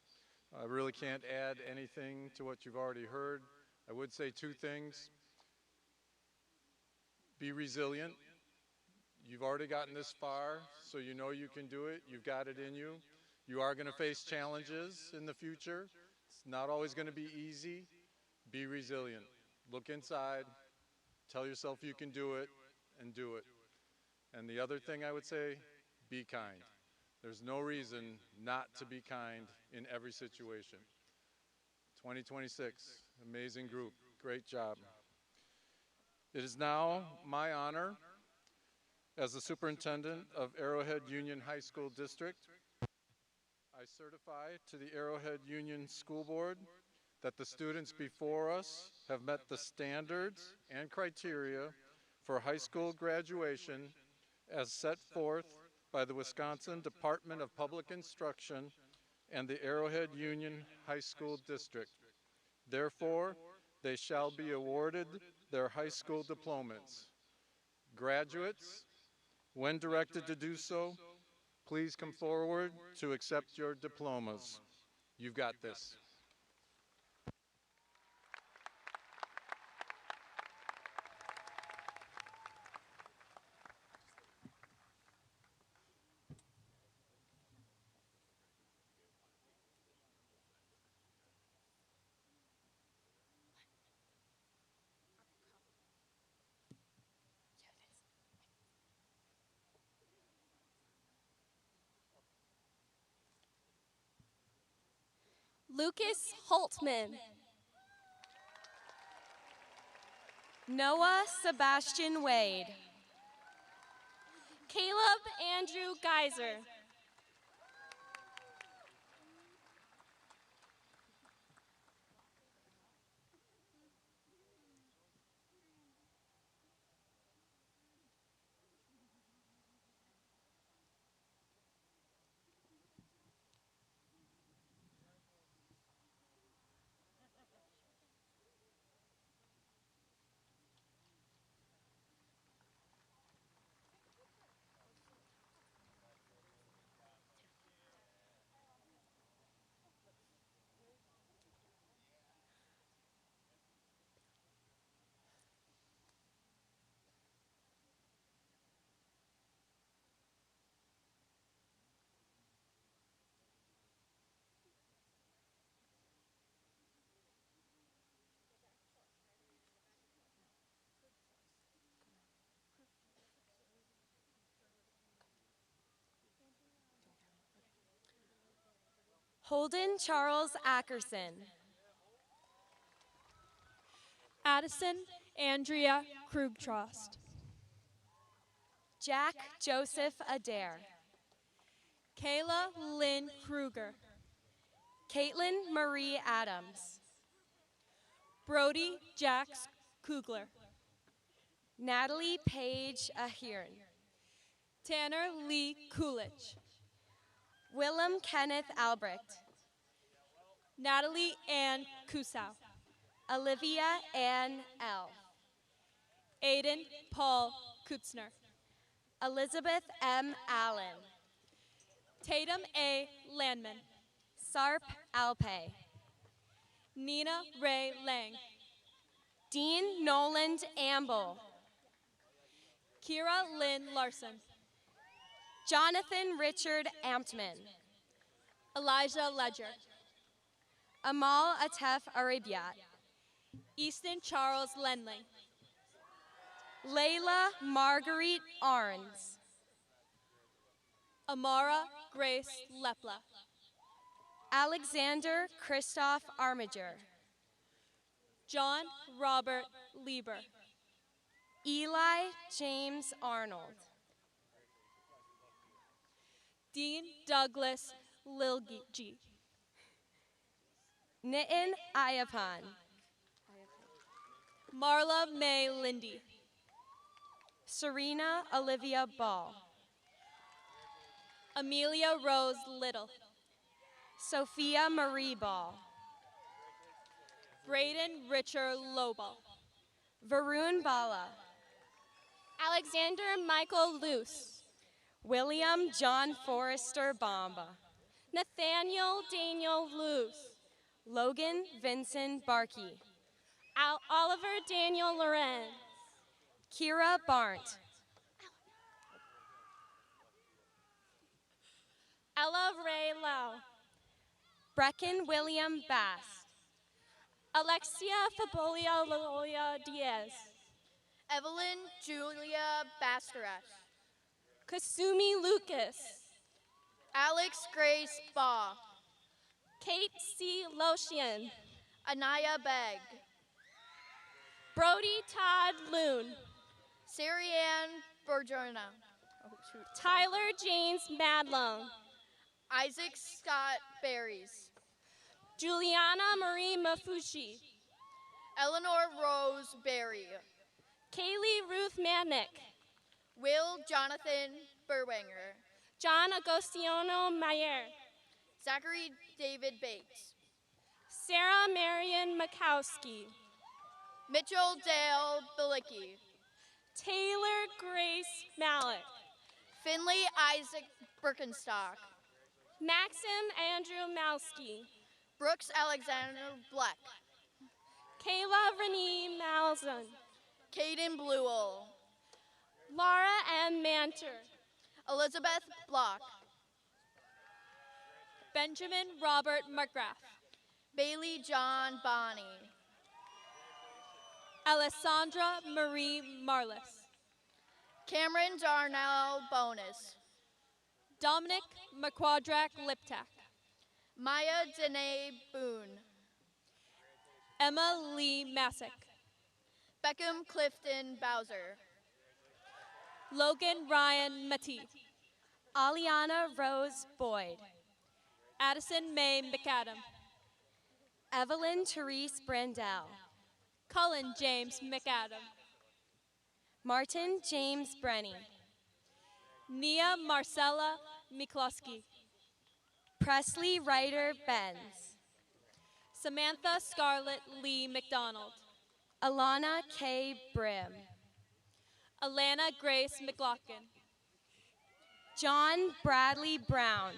I really can't add anything to what you've already heard. I would say two things. Be resilient. You've already gotten this far, so you know you can do it. You've got it in you. You are going to face challenges in the future. It's not always going to be easy. Be resilient. Look inside. Tell yourself you can do it, and do it. And the other thing I would say, be kind. There's no reason not to be kind in every situation. 2026, amazing group, great job. It is now my honor as the superintendent of Arrowhead Union High School District. I certify to the Arrowhead Union School Board that the students before us have met the standards and criteria for high school graduation as set forth by the Wisconsin Department of Public Instruction and the Arrowhead Union High School District. Therefore, they shall be awarded their high school diplomas. Graduates, when directed to do so, please come forward to accept your diplomas. You've got this. Lucas Holtman. Noah Sebastian Wade. Caleb Andrew Geyser. Holden Charles Ackerson. Addison Andrea Krugtrost. Jack Joseph Adair. Kayla Lynn Kruger. Caitlin Marie Adams. Brody Jax Kugler. Natalie Paige Ahern. Tanner Lee Coolidge. Willem Kenneth Albrecht. Natalie Ann Kusow. Olivia Ann L. Aiden Paul Kutzner. Elizabeth M. Allen. Tatum A. Landman. Sarp Alpay. Nina Ray Lang. Dean Noland Amble. Kira Lynn Larson. Jonathan Richard Amptman. Elijah Ledger. Amal Atef Arabiat. Easton Charles Lenley. Layla Marguerite Arns. Amara Grace Lepla. Alexander Christoph Armiger. John Robert Lieber. Eli James Arnold. Dean Douglas Lilgi. Nitin Ayapan. Marla May Lindy. Serena Olivia Ball. Amelia Rose Little. Sophia Marie Ball. Braden Richard Lobel. Varun Bala. Alexander Michael Luce. William John Forrester Bamba. Nathaniel Daniel Luce. Logan Vincent Barkey. Oliver Daniel Lorenz. Kira Barnt. Ella Ray Lau. Brecken William Bass. Alexia Fabolia Loya Diaz. Evelyn Julia Basteras. Kasumi Lucas. Alex Grace Baugh. Kate C. Lotian. Anaya Begg. Brody Todd Loon. Sarianne Bergerna. Tyler James Madlung. Isaac Scott Berries. Juliana Marie Mafushi. Eleanor Rose Berry. Kaylee Ruth Manick. Will Jonathan Berwanger. John Agostinho Mayer. Zachary David Bates. Sarah Marion Makowski. Mitchell Dale Bilicki. Taylor Grace Malik. Finley Isaac Birkenstock. Maxim Andrew Malski. Brooks Alexander Black. Kayla Renee Malzon. Caden Bluell. Laura M. Manter. Elizabeth Block. Benjamin Robert McGrath. Bailey John Bonney. Alessandra Marie Marlis. Cameron Darnell Bonus. Dominic McQuadrack Liptak. Maya Danae Boone. Emma Lee Masick. Beckham Clifton Bowser. Logan Ryan Matee. Aliana Rose Boyd. Addison May McAdam. Evelyn Therese Brandell. Cullen James McAdam. Martin James Brenny. Nia Marcella Mikloski. Presley Ryder Benz. Samantha Scarlett Lee McDonald. Alana K. Brim. Alana Grace McLaughlin. John Bradley Brown.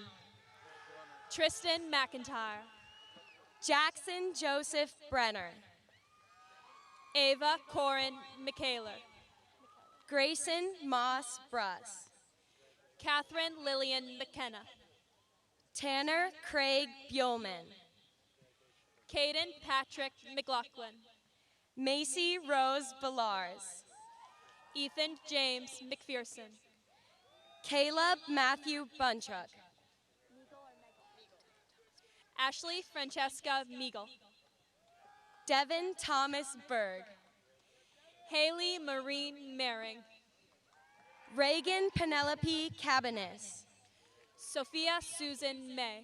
Tristan McIntyre. Jackson Joseph Brenner. Ava Corin McKayler. Grayson Moss Bruss. Catherine Lillian McKenna. Tanner Craig Buellman. Caden Patrick McLaughlin. Macy Rose Ballars. Ethan James McPherson. Caleb Matthew Bunchuck. Ashley Francesca Meagle. Devin Thomas Berg. Haley Marine Mering. Reagan Penelope Cabanis. Sophia Susan May.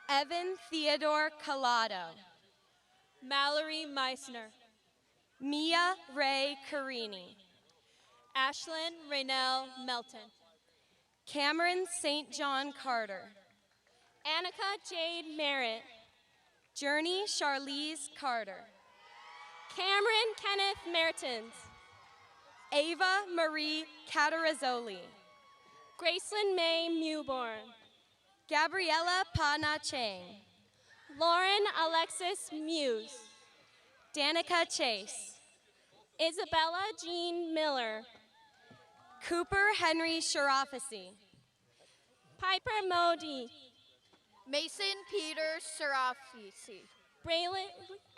Evan Theodore Collado. Mallory Meissner. Mia Ray Carini. Ashlyn Raynell Melton. Cameron St. John Carter. Annika Jade Merritt. Journey Charlize Carter. Cameron Kenneth Mertens. Ava Marie Catarazzoli. Gracelyn May Mewborn. Gabriella Pana Chang. Lauren Alexis Muse. Danica Chase. Isabella Jean Miller. Cooper Henry Sharafasi. Piper Modi. Mason Peter Serafisi. Braylon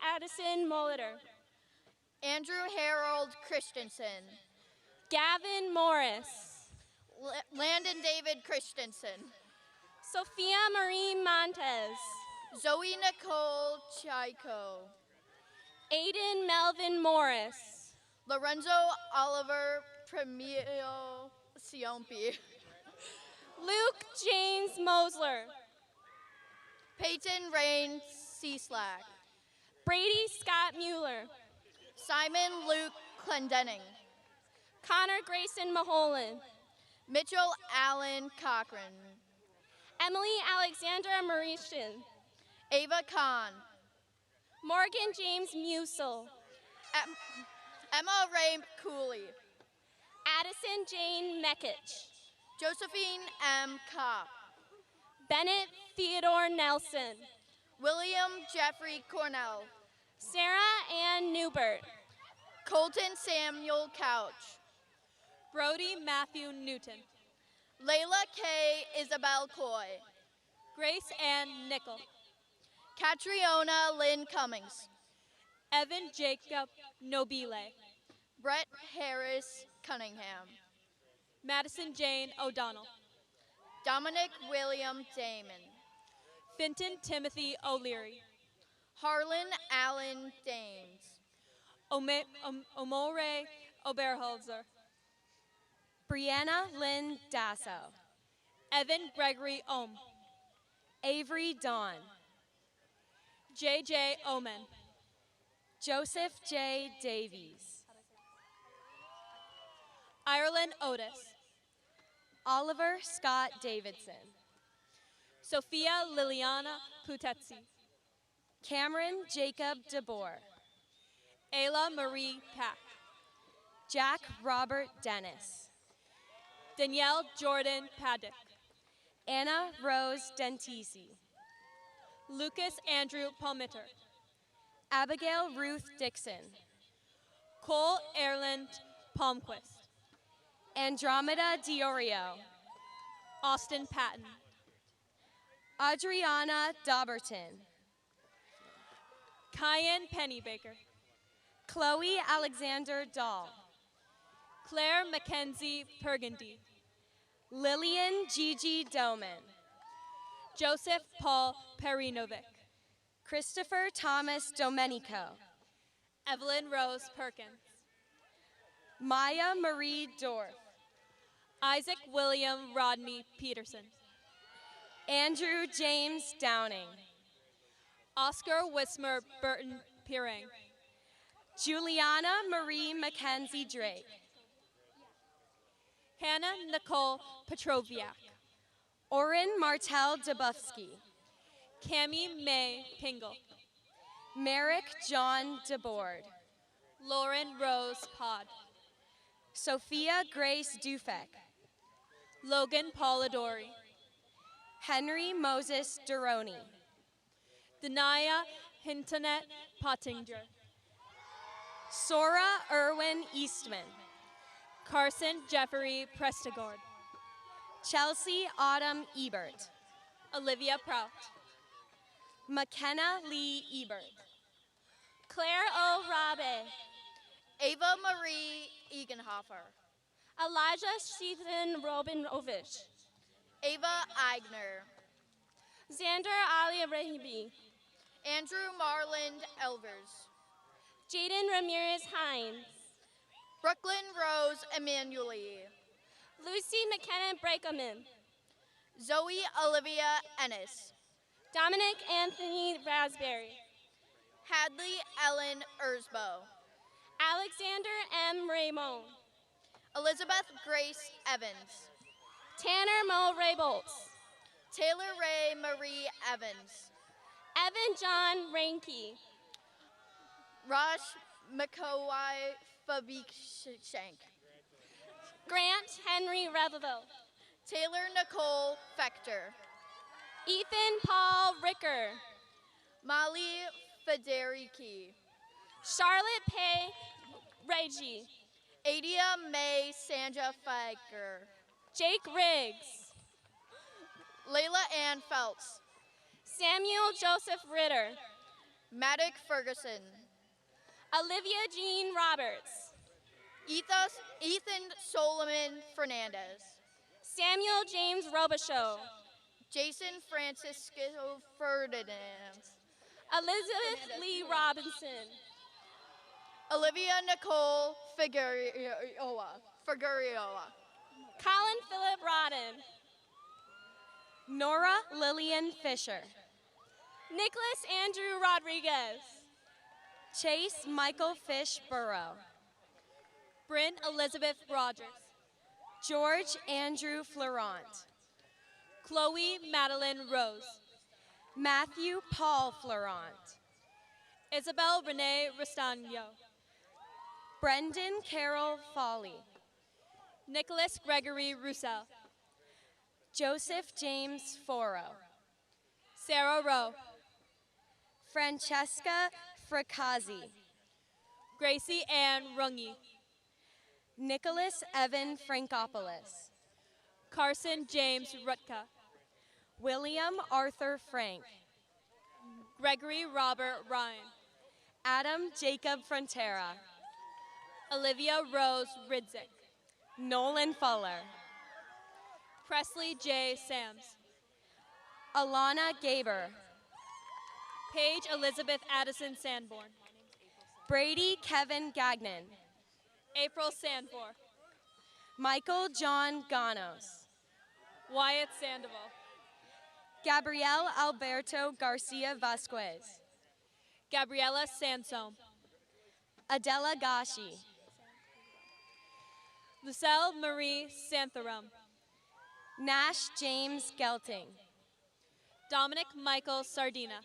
Addison Molitor. Andrew Harold Christensen. Gavin Morris. Landon David Christensen. Sophia Marie Montez. Zoe Nicole Chico. Aiden Melvin Morris. Lorenzo Oliver Premio Ciompi. Luke James Mosler. Peyton Rain Cieslak. Brady Scott Mueller. Simon Luke Clendenning. Connor Grayson Maholan. Mitchell Allen Cochran. Emily Alexandra Mauritian. Ava Kahn. Morgan James Musel. Emma Ray Cooley. Addison Jane Mekich. Josephine M. Kopp. Bennett Theodore Nelson. William Jeffrey Cornell. Sarah Ann Newbert. Colton Samuel Couch. Brody Matthew Newton. Layla K. Isabel Coy. Grace Ann Nickel. Catriona Lynn Cummings. Evan Jacob Nobile. Brett Harris Cunningham. Madison Jane O'Donnell. Dominic William Damon. Finton Timothy O'Leary. Harlan Allen Danes. Omore Oberholzer. Brianna Lynn Dasso. Evan Gregory Ohm. Avery Dawn. JJ Omen. Joseph J. Davies. Ireland Otis. Oliver Scott Davidson. Sophia Liliana Putezzi. Cameron Jacob DeBoer. Ayla Marie Pack. Jack Robert Dennis. Danielle Jordan Paddock. Anna Rose Dentisi. Lucas Andrew Palmitter. Abigail Ruth Dixon. Cole Erland Palmquist. Andromeda Diorio. Austin Patton. Adriana Dauberton. Kyan Pennybaker. Chloe Alexander Dahl. Claire Mackenzie Pergandy. Lillian Gigi Doman. Joseph Paul Perinovic. Christopher Thomas Domenico. Evelyn Rose Perkins. Maya Marie Dorff. Isaac William Rodney Peterson. Andrew James Downing. Oscar Wismer Burton Pirang. Juliana Marie Mackenzie Drake. Hannah Nicole Petroviak. Oren Martel Dubufsky. Cami May Pingle. Merrick John DeBoard. Lauren Rose Pod. Sophia Grace Dufek. Logan Polidori. Henry Moses Duroni. Denaya Hintonet Pottinger. Sora Irwin Eastman. Carson Jeffrey Prestigord. Chelsea Autumn Ebert. Olivia Prout. McKenna Lee Ebert. Claire O. Rabe. Ava Marie Egenhofer. Elijah Stephen Robin Ovich. Ava Eigner. Xander Ali Rahibi, Andrew Marland Elvers, Jaden Ramirez Hines, Brooklyn Rose Emanuele, Lucy McKenna Breakaman, Zoe Olivia Ennis, Dominic Anthony Raspberry, Hadley Ellen Erzbo, Alexander M. Raymond, Elizabeth Grace Evans, Tanner Mo Raybolts, Taylor Ray Marie Evans, Evan John Ranke, Raj McCoy Fabik-Shank, Grant Henry Revelville, Taylor Nicole Fector, Ethan Paul Ricker, Molly Federici, Charlotte Pay Reggie, Adia May Sanja Fiker, Jake Riggs, Layla Ann Phelps, Samuel Joseph Ritter, Maddock Ferguson, Olivia Jean Roberts, Ethan Solomon Fernandez, Samuel James Robichaud, Jason Francisco Ferdinand, Elizabeth Lee Robinson, Olivia Nicole Figueroa, Colin Philip Rodden, Nora Lillian Fisher, Nicholas Andrew Rodriguez, Chase Michael Fish Burrow, Bryn Elizabeth Rogers, George Andrew Florent, Chloe Madeline Rose, Matthew Paul Florent, Isabel Renee Restano, Brendan Carroll Foley, Nicholas Gregory Roussel, Joseph James Foro, Sarah Rowe, Francesca Fracazzi, Gracie Ann Runge, Nicholas Evan Frankopoulos, Carson James Rutka, William Arthur Frank, Gregory Robert Ryan, Adam Jacob Frontera, Olivia Rose Ridzik, Nolan Fuller, Presley J. Sams, Alana Gaber, Paige Elizabeth Addison Sanborn, Brady Kevin Gagnon, April Sanfor, Michael John Ganos, Wyatt Sandoval, Gabriel Alberto Garcia Vasquez, Gabriela Sansom, Adela Gashi, Lucelle Marie Santharum, Nash James Gelting, Dominic Michael Sardina,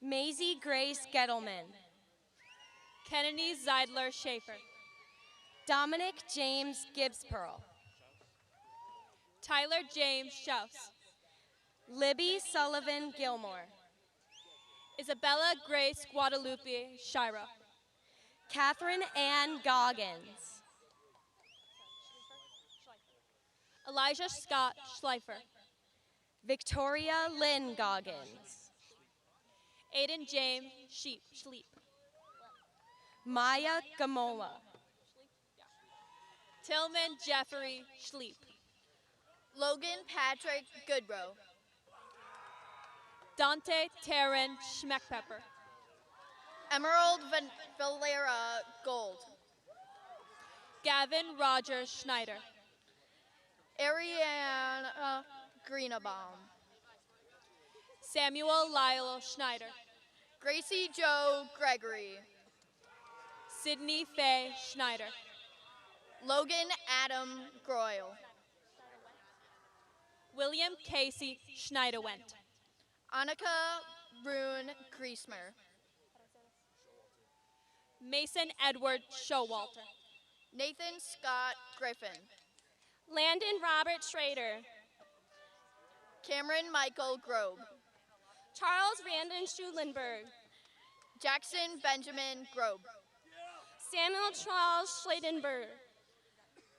Maisie Grace Gettleman, Kennedy Zeidler Schaefer, Dominic James Gibbs Pearl, Tyler James Schaus, Libby Sullivan Gilmore, Isabella Grace Guadalupe Shira, Catherine Ann Goggins, Elijah Scott Schleifer, Victoria Lynn Goggins, Aiden James Schleep, Maya Gamola, Tillman Jeffrey Schleep, Logan Patrick Goodrow, Dante Taryn Schmeckpepper, Emerald Valera Gold, Gavin Roger Schneider, Ariana Greenbaum, Samuel Lyle Schneider, Gracie Joe Gregory, Sydney Faye Schneider, Logan Adam Groyle, William Casey Schneiderwent, Annika Rune Griesmer, Mason Edward Showalter, Nathan Scott Griffin, Landon Robert Schrader, Cameron Michael Grobe, Charles Randon Schulenberg, Jackson Benjamin Grobe, Samuel Charles Schladenberg,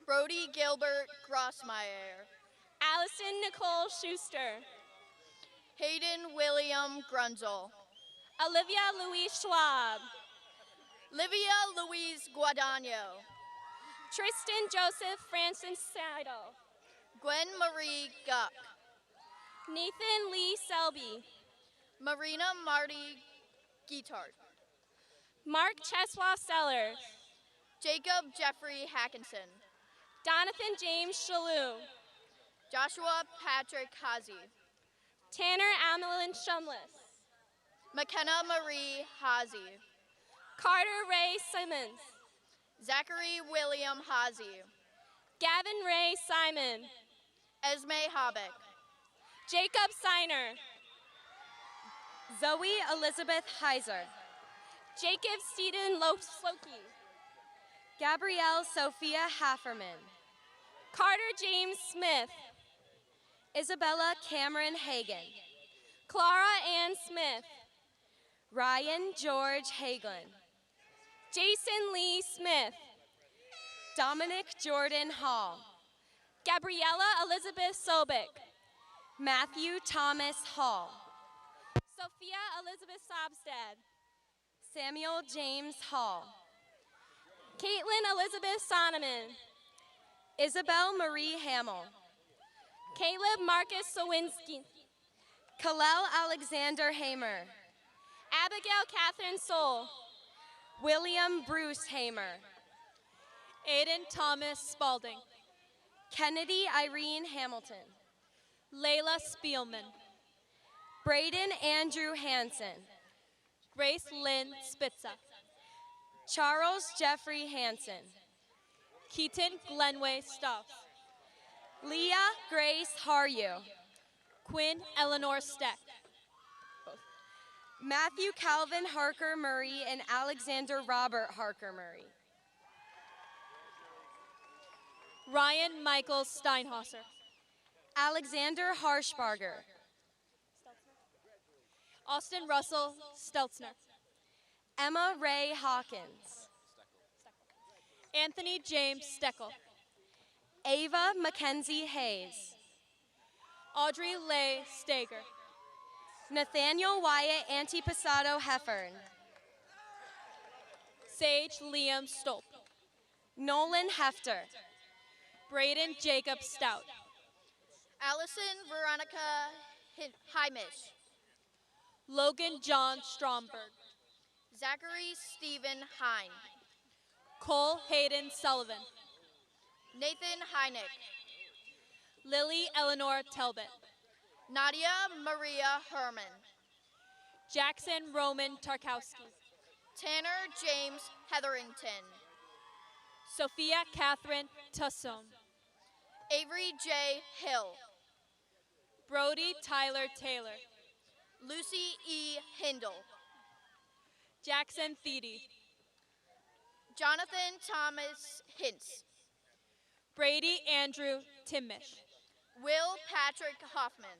Brody Gilbert Grossmeyer, Allison Nicole Schuster, Hayden William Grunzel, Olivia Louise Schwab, Livia Louise Guadagno, Tristan Joseph Francis Seidel, Gwen Marie Guck, Nathan Lee Selby. Marina Marty Guitart. Mark Cheswa Sellers. Jacob Jeffrey Hackinson. Donathan James Shalou. Joshua Patrick Hazy. Tanner Amelin Shumlis. McKenna Marie Hazy. Carter Ray Simmons. Zachary William Hazy. Gavin Ray Simon. Esme Habeck. Jacob Seiner. Zoe Elizabeth Heiser. Jacob Steeden Sloki. Gabrielle Sophia Hafferman. Carter James Smith. Isabella Cameron Hagan. Clara Ann Smith. Ryan George Hagelin. Jason Lee Smith. Dominic Jordan Hall. Gabriella Elizabeth Sobek. Matthew Thomas Hall. Sophia Elizabeth Sobstad. Samuel James Hall. Caitlin Elizabeth Sonneman. Isabel Marie Hamill. Caleb Marcus Sawinski. Kalel Alexander Hamer. Abigail Catherine Soul. William Bruce Hamer. Aiden Thomas Spalding. Kennedy Irene Hamilton. Layla Spielman. Braden Andrew Hansen. Grace Lynn Spitza. Charles Jeffrey Hansen. Keaton Glenway Stuff. Leah Grace Haryu. Quinn Eleanor Steck. Matthew Calvin Harker Murray and Alexander Robert Harker Murray. Ryan Michael Steinhauser. Alexander Harshbarger. Austin Russell Steltzner. Emma Ray Hawkins. Anthony James Steckel. Ava Mackenzie Hayes. Audrey Leigh Stager. Nathaniel Wyatt Antipasado Heffern. Sage Liam Stolp. Nolan Hefter. Braden Jacob Stout. Allison Veronica Heimish. Logan John Stromberg. Zachary Stephen Hine. Cole Hayden Sullivan. Nathan Heineck. Lily Eleanor Telbit. Nadia Maria Herman. Jackson Roman Tarkowski. Tanner James Hetherington. Sophia Catherine Tussom. Avery J. Hill. Brody Tyler Taylor. Lucy E. Hindle. Jackson Theedy. Jonathan Thomas Hintz. Brady Andrew Timmish. Will Patrick Hoffman.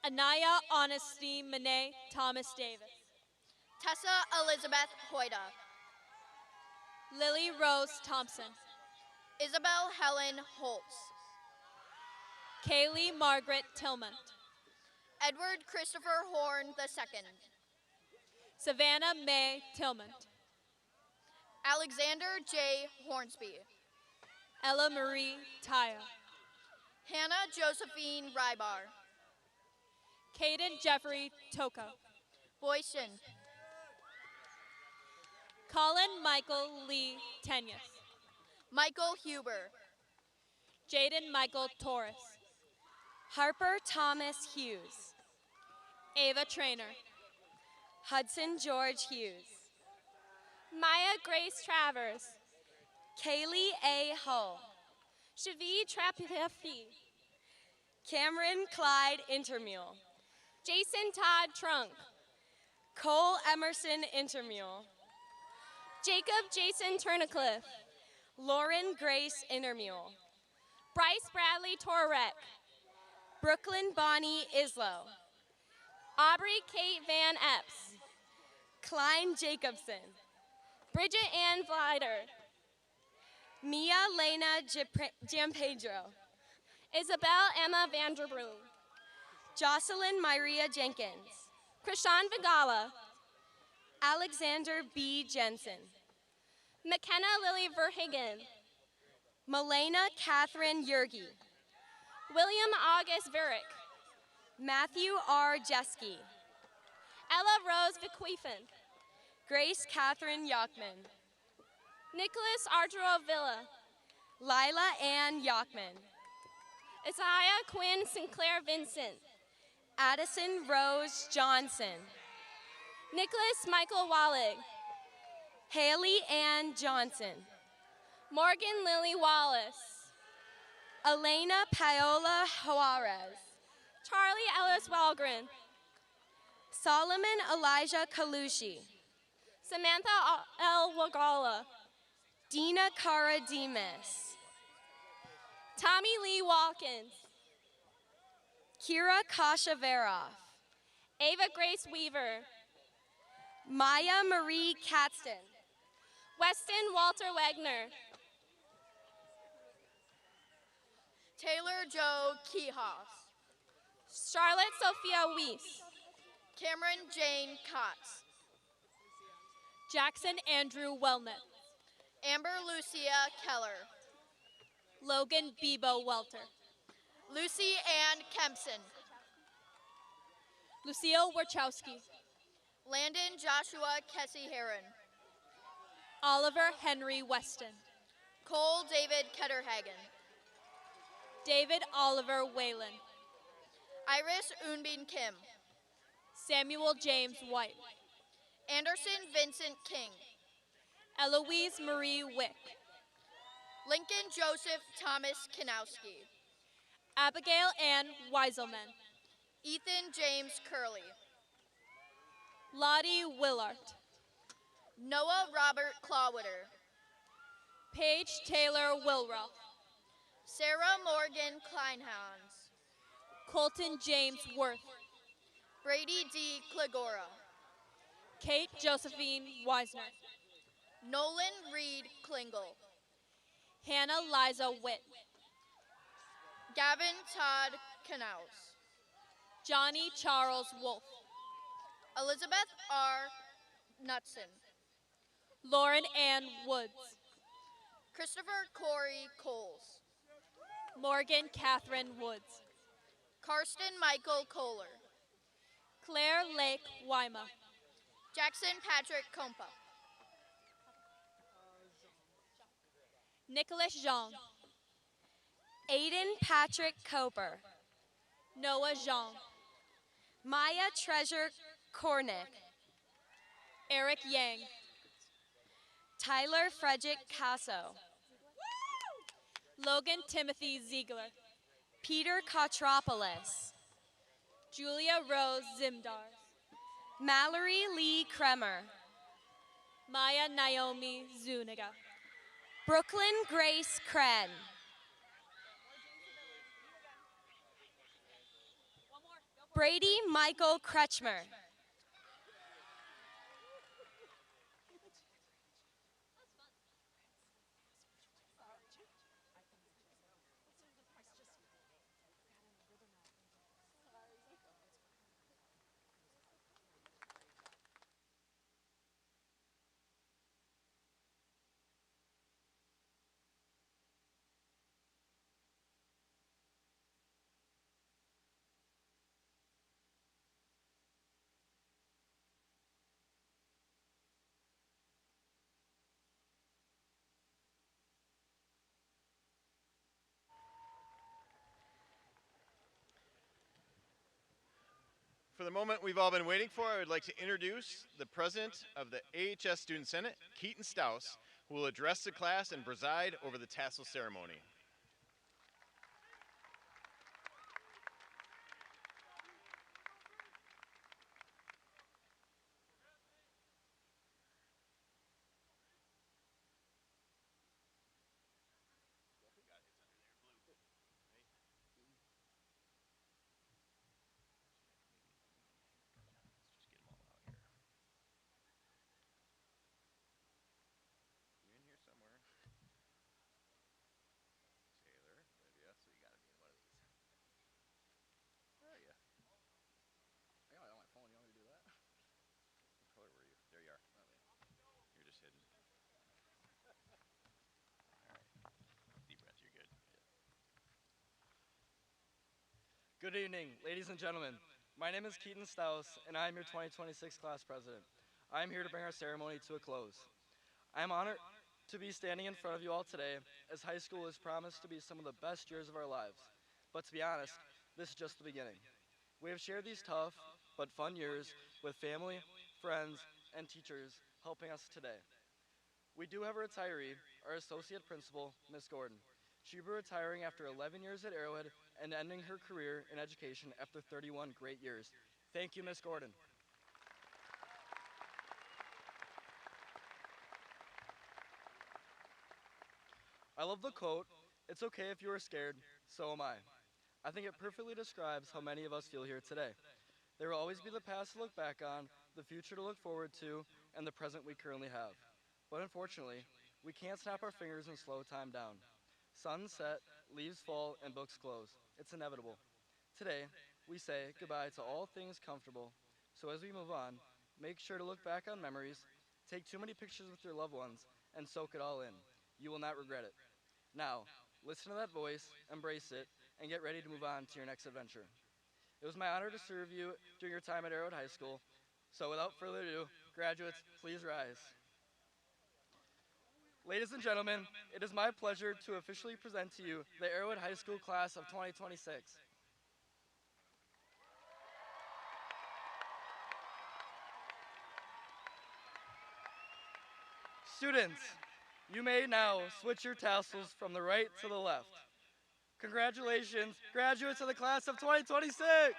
Anaya Honesty Mane Thomas Davis. Tessa Elizabeth Hoyda. Lily Rose Thompson. Isabel Helen Holtz. Kaylee Margaret Tillman. Edward Christopher Horn II. Savannah May Tillman. Alexander J. Hornsby. Ella Marie Taya. Hannah Josephine Rybar. Caden Jeffrey Toko. Boyson. Colin Michael Lee Tenyus. Michael Huber. Jaden Michael Torres. Harper Thomas Hughes. Ava Trainer. Hudson George Hughes. Maya Grace Travers. Kaylee A. Hull. Shavi Trapifi. Cameron Clyde Intermule. Jason Todd Trunk. Cole Emerson Intermule. Jacob Jason Turnicliffe. Lauren Grace Intermule. Bryce Bradley Torrek. Brooklyn Bonnie Islow. Aubrey Kate Van Epps. Klein Jacobson. Bridget Ann Vlider. Mia Lena Giampedro. Isabel Emma Vanderbroom. Jocelyn Myria Jenkins. Krishan Vigala. Alexander B. Jensen. McKenna Lily Verhagen. Melena Catherine Yergi. William August Vurick. Matthew R. Jeske. Ella Rose Bequeathan. Grace Catherine Yachman. Nicholas Ardro Villa. Lila Ann Yachman. Isaiah Quinn Sinclair Vincent. Addison Rose Johnson. Nicholas Michael Wallig. Haley Ann Johnson. Morgan Lily Wallace. Elena Paola Juarez. Charlie Ellis Walgren. Solomon Elijah Kalushi. Samantha L. Wagala. Dina Cara Demas. Tommy Lee Walkins. Kira Kasha Veroff. Ava Grace Weaver. Maya Marie Katzton. Weston Walter Wagner. Taylor Joe Kihas. Charlotte Sophia Weiss. Cameron Jane Kotz. Jackson Andrew Wellness. Amber Lucia Keller. Logan Bebo Welter. Lucy Ann Kempson. Lucille Warchowski. Landon Joshua Kessie Heron. Oliver Henry Weston. Cole David Ketterhagen. David Oliver Whalen. Iris Unbin Kim. Samuel James White. Anderson Vincent King. Eloise Marie Wick. Lincoln Joseph Thomas Kanowski. Abigail Ann Weiselman. Ethan James Curley. Lottie Willart. Noah Robert Clawwitter. Paige Taylor Wilroth. Sarah Morgan Kleinhans. Colton James Worth. Brady D. Cligora. Kate Josephine Weisner. Nolan Reed Klingle. Hannah Liza Witt. Gavin Todd Knaus. Johnny Charles Wolf. Elizabeth R. Knutson. Lauren Ann Woods. Christopher Corey Coles. Morgan Catherine Woods. Karsten Michael Kohler. Claire Lake Wyma. Jackson Patrick Kompa. Nicholas Zhang. Aiden Patrick Coper. Noah Zhang. Maya Treasure Kornick. Eric Yang. Tyler Frederick Casso. Logan Timothy Ziegler. Peter Kotropoulos. Julia Rose Zimdar. Mallory Lee Kremer. Maya Naomi Zuniga. Brooklyn Grace Kren. Brady Michael Kretschmer. For the moment we've all been waiting for, I would like to introduce the president of the AHS Student Senate, Keaton Stouse, who will address the class and preside over the tassel ceremony. Good evening, ladies and gentlemen. My name is Keaton Staus, and I am your 2026 class president. I am here to bring our ceremony to a close. I am honored to be standing in front of you all today, as high school is promised to be some of the best years of our lives. But to be honest, this is just the beginning. We have shared these tough but fun years with family, friends, and teachers helping us today. We do have a retiree, our associate principal, Miss Gordon. She will be retiring after 11 years at Arrowhead and ending her career in education after 31 great years. Thank you, Miss Gordon. I love the quote, "It's okay if you are scared, so am I." I think it perfectly describes how many of us feel here today. There will always be the past to look back on, the future to look forward to, and the present we currently have. But unfortunately, we can't snap our fingers and slow time down. Suns set, leaves fall, and books close. It's inevitable. Today, we say goodbye to all things comfortable. So as we move on, make sure to look back on memories, take too many pictures with your loved ones, and soak it all in. You will not regret it. Now, listen to that voice, embrace it, and get ready to move on to your next adventure. It was my honor to serve you during your time at Arrowhead High School. So without further ado, graduates, please rise. Ladies and gentlemen, it is my pleasure to officially present to you the Arrowhead High School class of 2026. Students, you may now switch your tassels from the right to the left. Congratulations, graduates of the class of 2026!